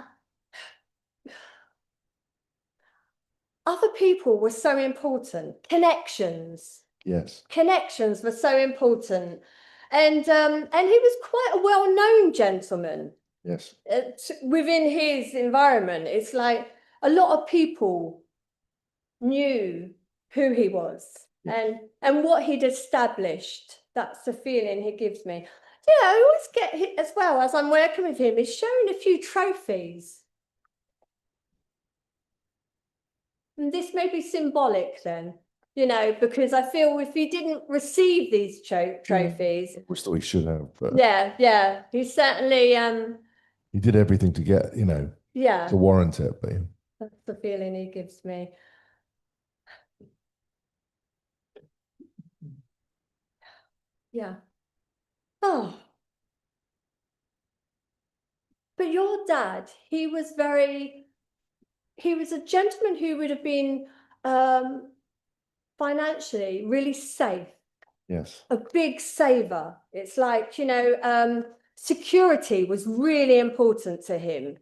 other people were so important? Connections. Yes. Connections were so important. And he was quite a well-known gentleman. Yes. Within his environment. It's like a lot of people knew who he was and what he'd established. That's the feeling he gives me. Yeah, I always get hit as well as I'm working with him. He's showing a few trophies. And this may be symbolic then, you know, because I feel if he didn't receive these trophies, We thought he should have, but yeah, he certainly, he did everything to get, yeah, to warrant it. But that's the feeling he gives me. Yeah. Oh. But your dad, he was a gentleman who would have been financially really safe, yes, a big saver. It's like, security was really important to him.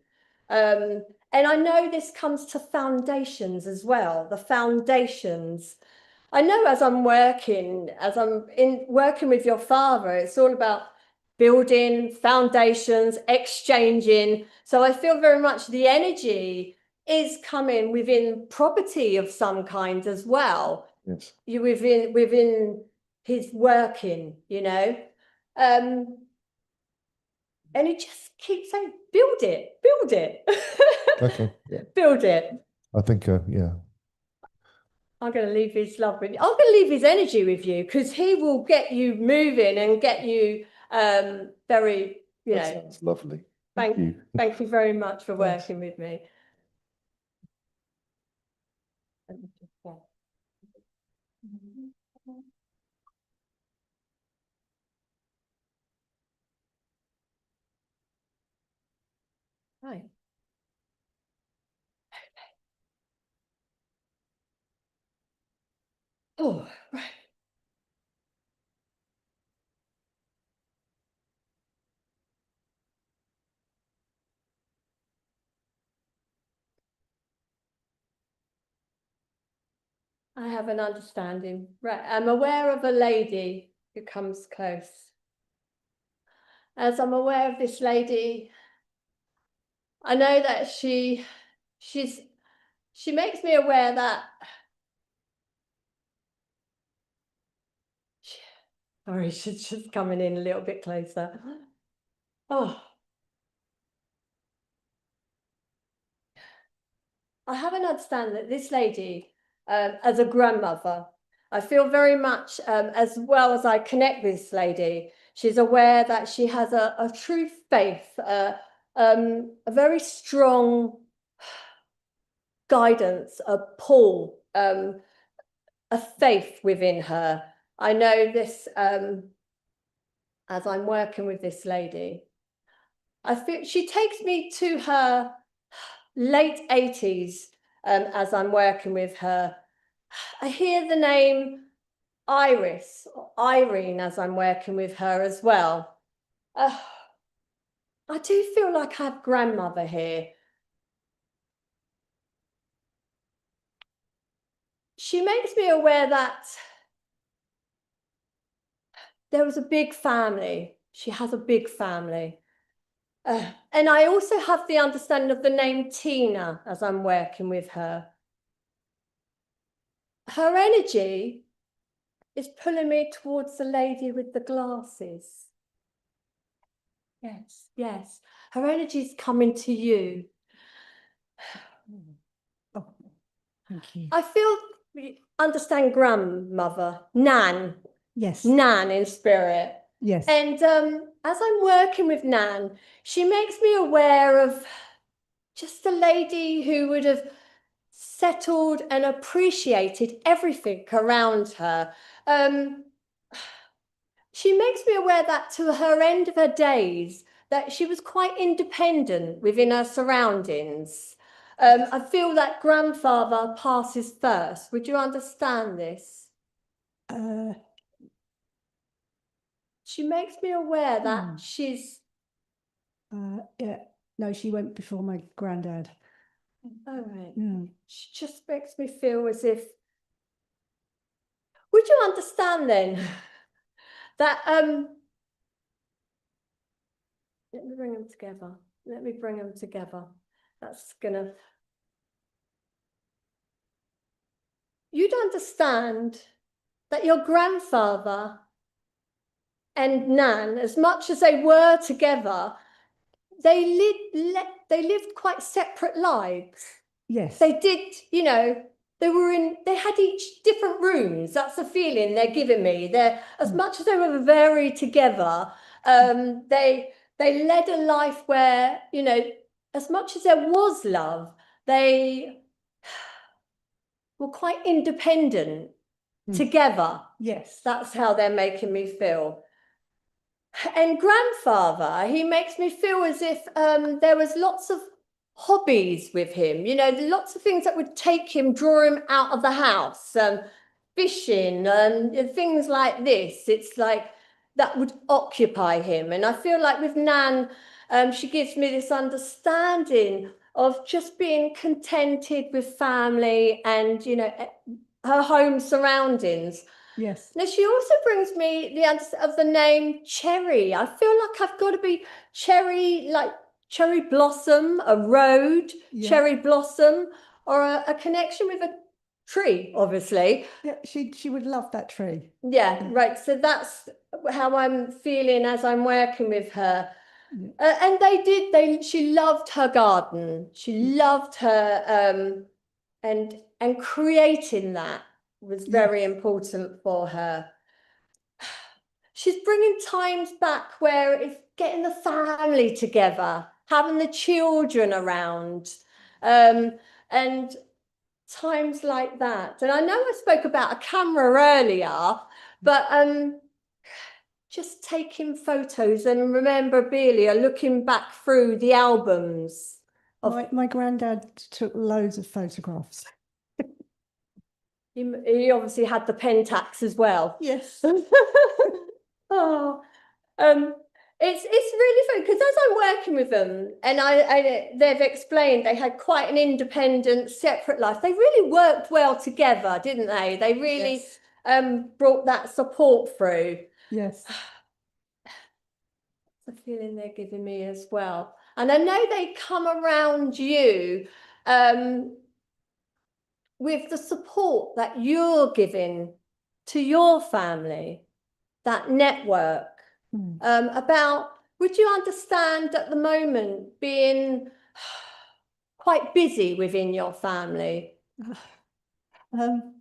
And I know this comes to foundations as well, the foundations. I know as I'm working with your father, it's all about building foundations, exchanging. So I feel very much the energy is coming within property of some kind as well. yes. You within his working, and he just keeps saying, build it, Okay, yeah. build it. I think, yeah. I'm going to leave his love with you. I'm going to leave his energy with you because he will get you moving and get you very, That sounds lovely. Thank you. Thank you very much for Thanks. working with me. Right. Oh, right. I have an understanding. Right. I'm aware of a lady who comes close. As I'm aware of this lady, I know that she makes me aware that sorry, she's just coming in a little bit closer. Oh. I have an understanding that this lady, as a grandmother, I feel very much, as well as I connect with this lady, she's aware that she has a true faith, a very strong guidance, a pull, a faith within her. I know this as I'm working with this lady. I feel she takes me to her late 80s as I'm working with her. I hear the name Iris, or Irene, as I'm working with her as well. I do feel like I have grandmother here. She makes me aware that there was a big family. She has a big family. And I also have the understanding of the name Tina as I'm working with her. Her energy is pulling me towards the lady with the glasses. Yes, yes. Her energy is coming to you. Oh, thank you. I feel, understand grandmother, Nan. Yes. Nan in spirit. Yes. And as I'm working with Nan, she makes me aware of just a lady who would have settled and appreciated everything around her. She makes me aware that to her end of her days, that she was quite independent within her surroundings. I feel that grandfather passes first. Would you understand this? She makes me aware that she's... Yeah, no, she went before my granddad. All right. Mm. She just makes me feel as if... Would you understand then that... Let me bring them together. Let me bring them together. That's gonna... You'd understand that your grandfather and Nan, as much as they were together, they lived quite separate lives. Yes. They did, they had each different rooms. That's the feeling they're giving me. They're, as much as they were very together, they led a life where, you know, as much as there was love, they were quite independent together. Yes. That's how they're making me feel. And grandfather, he makes me feel as if there was lots of hobbies with him, you know, lots of things that would take him, draw him out of the house, fishing and things like this. It's like that would occupy him. And I feel like with Nan, she gives me this understanding of just being contented with family and, you know, her home surroundings. Yes. Now, she also brings me the answer of the name Cherry. I feel like I've got to be cherry, like cherry blossom, a road, cherry blossom, or a connection with a tree, obviously. Yeah, she would love that tree. Yeah, right. So that's how I'm feeling as I'm working with her. And she loved her garden. She loved her, and creating that was very important for her. She's bringing times back where it's getting the family together, having the children around, and times like that. And I know I spoke about a camera earlier, but just taking photos and memorabilia, looking back through the albums. My granddad took loads of photographs. He obviously had the Pentax as well. Yes. Oh, it's really fun because as I'm working with them and they've explained they had quite an independent, separate life. They really worked well together, didn't they? They really brought that support through. Yes. The feeling they're giving me as well. And I know they come around you with the support that you're giving to your family, that network. About, would you understand at the moment being quite busy within your family?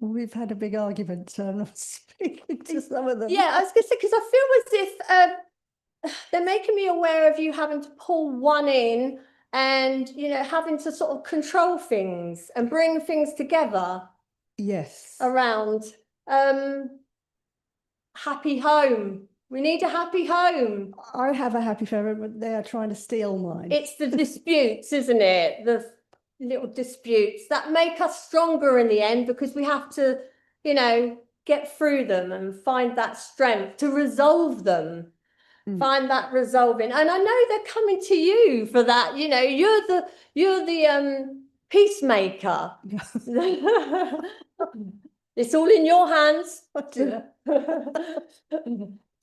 We've had a big argument, so I'm not speaking to some of them. Yeah, I was going to say, because I feel as if they're making me aware of you having to pull one in and, you know, having to sort of control things and bring things together. Yes. Around happy home. We need a happy home. I have a happy family, but they are trying to steal mine. It's the disputes, isn't it? The little disputes that make us stronger in the end because we have to, you know, get through them and find that strength to resolve them. Find that resolving. And I know they're coming to you for that. You know, you're the peacemaker. It's all in your hands.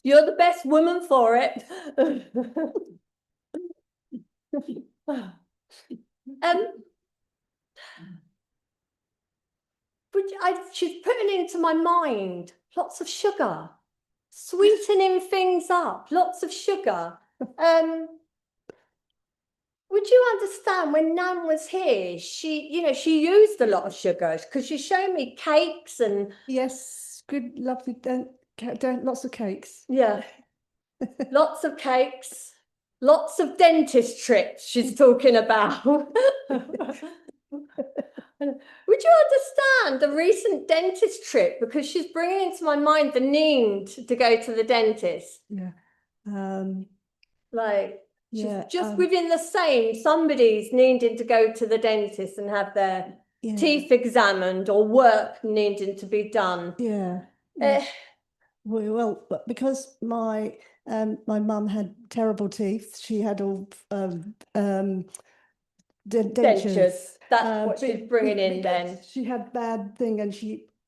You're the best woman for it. She's putting into my mind lots of sugar, sweetening things up, lots of sugar. Would you understand when Nan was here, she used a lot of sugar because she showed me cakes and yes, good, lovely, lots of cakes. Yeah, lots of cakes, lots of dentist trips she's talking about. Would you understand the recent dentist trip? Because she's bringing into my mind the need to go to the dentist. Yeah. Just within the same, somebody's needing to go to the dentist and have their teeth examined or work needing to be done. Yeah. Well, because my mum had terrible teeth. She had all dentures. That's what she's bringing in then. She had bad thing, and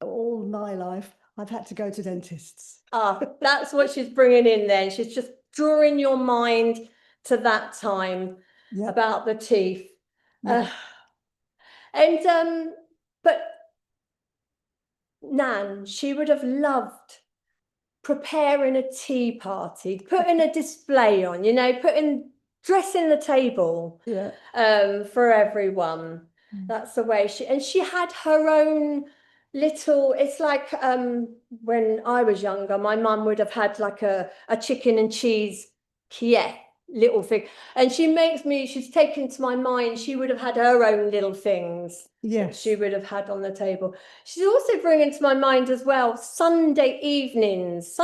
all my life I've had to go to dentists. That's what she's bringing in then. She's just drawing your mind to that time about the teeth. But Nan, she would have loved preparing a tea party, putting a display on, you know, dressing the table for everyone. That's the way she had her own little, it's like when I was younger, my mum would have had like a chicken and cheese Kiev little thing. And she's taken to my mind, she would have had her own little things. Yes. She would have had on the table. She's also bringing to my mind as well Sunday evenings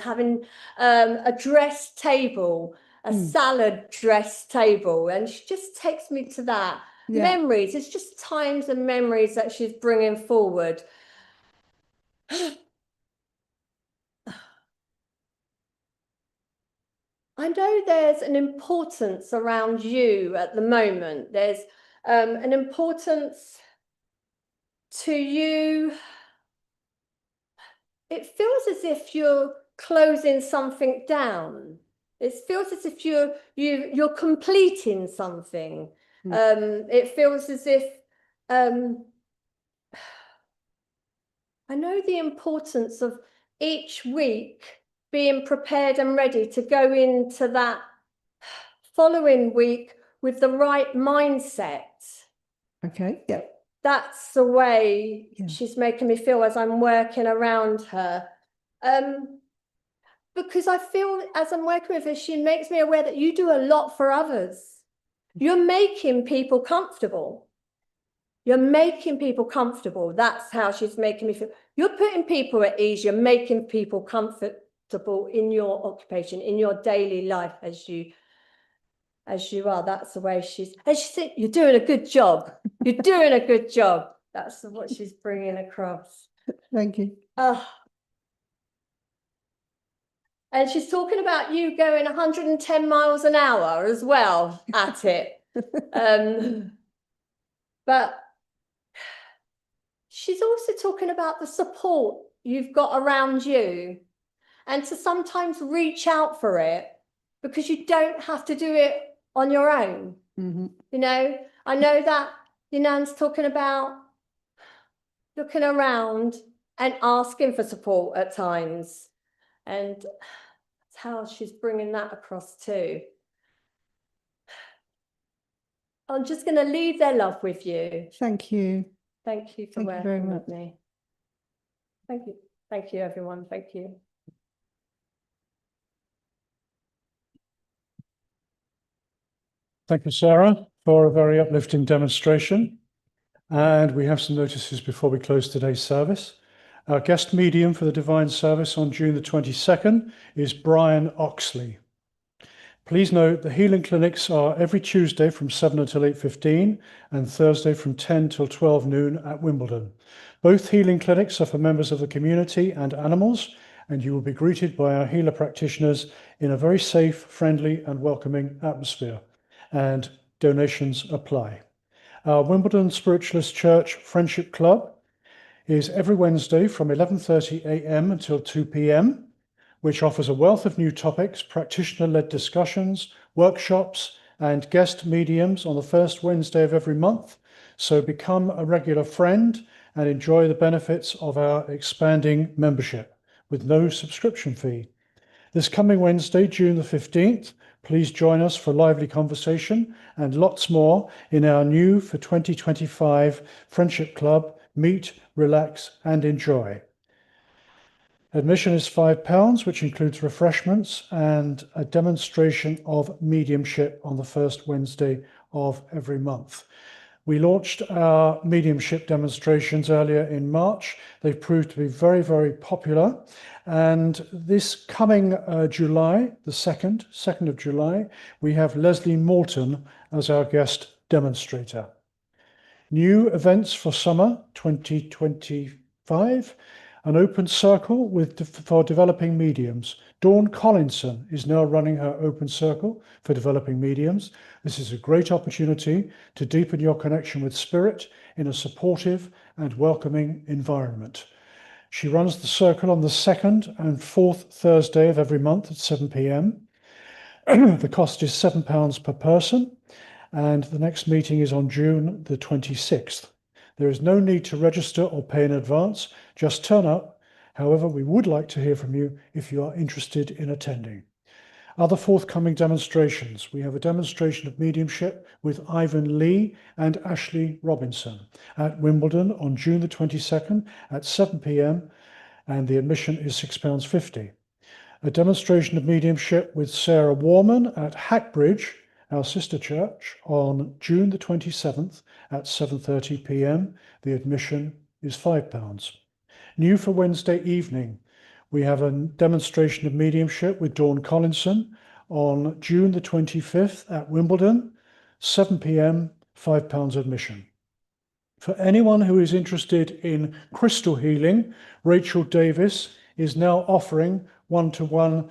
having a dressed table, a salad dressed table, and she just takes me to that. Yeah. Memories, it's just times and memories that she's bringing forward. I know there's an importance around you at the moment. There's an importance to you. It feels as if you're closing something down. It feels as if you're completing something. It feels as if I know the importance of each week being prepared and ready to go into that following week with the right mindset. Okay. Yeah. That's the way she's making me feel as I'm working around her. Because I feel as I'm working with her, she makes me aware that you do a lot for others. You're making people comfortable. You're making people comfortable. That's how she's making me feel. You're putting people at ease. You're making people comfortable in your occupation, in your daily life as you are. That's the way and she said, you're doing a good job. You're doing a good job. That's what she's bringing across. Thank you. And she's talking about you going 110 miles an hour as well at it. But she's also talking about the support you've got around you and to sometimes reach out for it because you don't have to do it on your own. You know, I know that Nan's talking about looking around and asking for support at times. And that's how she's bringing that across too. I'm just going to leave their love with you. Thank you. Thank you for working with me. Thank you. Thank you, everyone. Thank you. Thank you, Sarah, for a very uplifting demonstration. And we have some notices before we close today's service. Our guest medium for the Divine Service on June the 22nd is Brian Oxley. Please note the healing clinics are every Tuesday from 7 until 8:15 and Thursday from 10 till 12 noon at Wimbledon. Both healing clinics are for members of the community and animals, and you will be greeted by our healer practitioners in a very safe, friendly and welcoming atmosphere, and donations apply. Our Wimbledon Spiritualist Church Friendship Club is every Wednesday from 11:30 a.m. until 2 p.m, which offers a wealth of new topics, practitioner-led discussions, workshops, and guest mediums on the first Wednesday of every month. So become a regular friend and enjoy the benefits of our expanding membership with no subscription fee. This coming Wednesday, June the 15th, please join us for lively conversation and lots more in our new for 2025 Friendship Club, Meet, Relax and Enjoy. Admission is £5, which includes refreshments and a demonstration of mediumship on the first Wednesday of every month. We launched our mediumship demonstrations earlier in March. They've proved to be very, very popular. And this coming July, the 2nd of July, we have Leslie Moulton as our guest demonstrator. New events for summer 2025. An open circle for developing mediums. Dawn Collinson is now running her open circle for developing mediums. This is a great opportunity to deepen your connection with spirit in a supportive and welcoming environment. She runs the circle on the 2nd and 4th Thursday of every month at 7 p.m. The cost is £7 per person, and the next meeting is on June the 26th. There is no need to register or pay in advance, just turn up. However, we would like to hear from you if you are interested in attending. Other forthcoming demonstrations. We have a demonstration of mediumship with Ivan Lee and Ashley Robinson at Wimbledon on June the 22nd at 7 p.m. and the admission is £6.50. A demonstration of mediumship with Sarah Warman at Hackbridge, our sister church, on June the 27th at 7:30 p.m. The admission is £5. New for Wednesday evening, we have a demonstration of mediumship with Dawn Collinson on June the 25th at Wimbledon, 7 p.m, £5 admission. For anyone who is interested in crystal healing, Rachel Davis is now offering one-to-one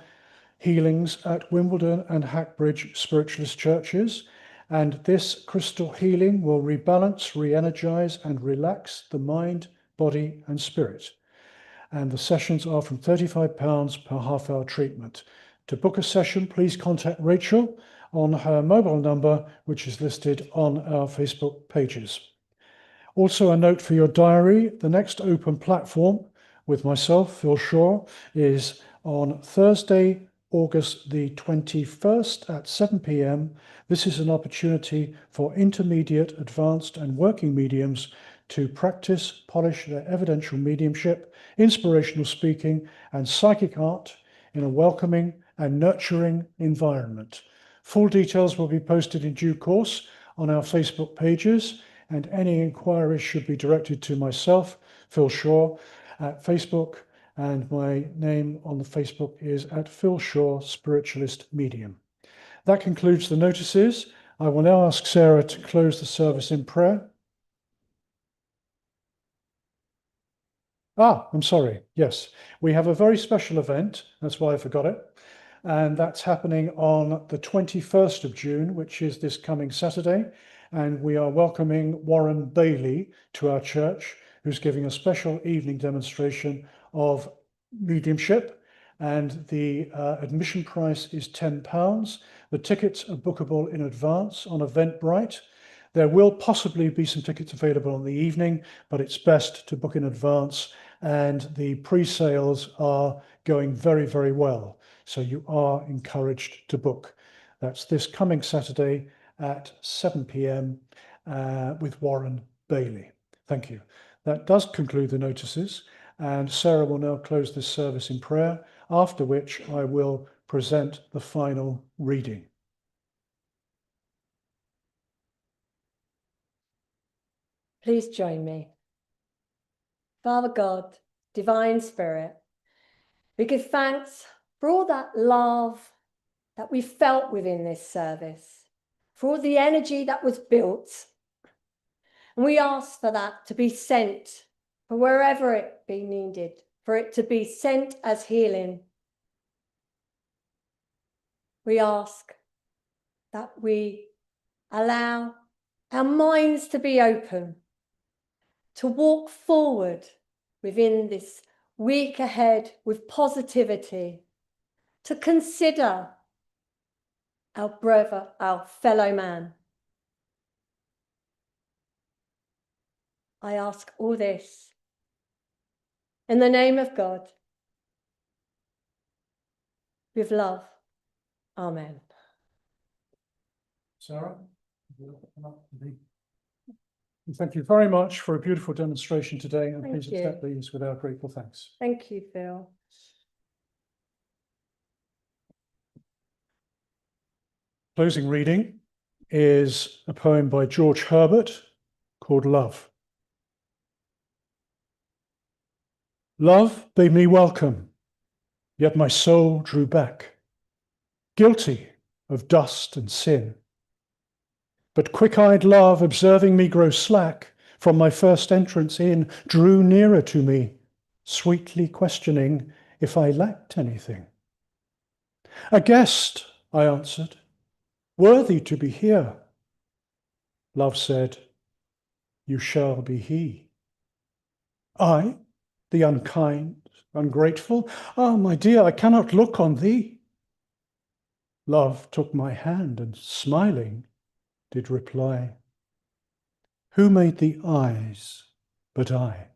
healings at Wimbledon and Hackbridge Spiritualist churches. And this crystal healing will rebalance, re-energize, and relax the mind, body, and spirit. And the sessions are from £35 per half-hour treatment. To book a session, please contact Rachel on her mobile number, which is listed on our Facebook pages. Also, a note for your diary, the next open platform with myself, Phil Shaw, is on Thursday, August the 21st at 7 p.m. This is an opportunity for intermediate, advanced, and working mediums to practice, polish their evidential mediumship, inspirational speaking, and psychic art in a welcoming and nurturing environment. Full details will be posted in due course on our Facebook pages, and any inquiries should be directed to myself, Phil Shaw, at Facebook, and my name on the Facebook is at Phil Shaw Spiritualist Medium. That concludes the notices. I will now ask Sarah to close the service in prayer. I'm sorry. Yes, we have a very special event. That's why I forgot it. And that's happening on the 21st of June, which is this coming Saturday. And we are welcoming Warren Bailey to our church, who's giving a special evening demonstration of mediumship. And the admission price is £10. The tickets are bookable in advance on Eventbrite. There will possibly be some tickets available in the evening, but it's best to book in advance. And the pre-sales are going very, very well. So you are encouraged to book. That's this coming Saturday at 7 p.m. With Warren Bailey. Thank you. That does conclude the notices. And Sarah will now close this service in prayer, after which I will present the final reading. Please join me. Father God, Divine Spirit, we give thanks for all that love that we felt within this service, for all the energy that was built. And we ask for that to be sent for wherever it be needed, for it to be sent as healing. We ask that we allow our minds to be open, to walk forward within this week ahead with positivity, to consider our brother, our fellow man. I ask all this in the name of God, with love. Amen. Sarah? Thank you very much for a beautiful demonstration today, and Thank please you. accept these with our grateful thanks. Thank you, Phil. Closing reading is a poem by George Herbert called Love. Love bade me welcome, yet my soul drew back, guilty of dust and sin. But quick-eyed love, observing me grow slack from my first entrance in, drew nearer to me, sweetly questioning if I lacked anything. A guest, I answered, worthy to be here. Love said, you shall be he. I, the unkind, ungrateful, my dear, I cannot look on thee. Love took my hand and smiling did reply, who made the eyes but I?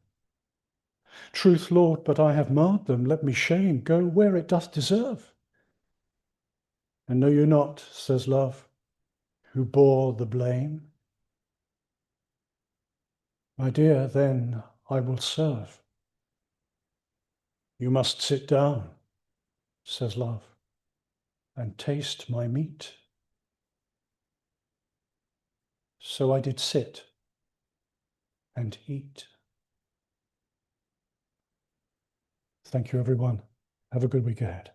Truth, Lord, but I have marred them, let me shame go where it doth deserve. And know you not, says love, who bore the blame? My dear, then I will serve. You must sit down, says love, and taste my meat. So I did sit and eat. Thank you, everyone. Have a good week ahead.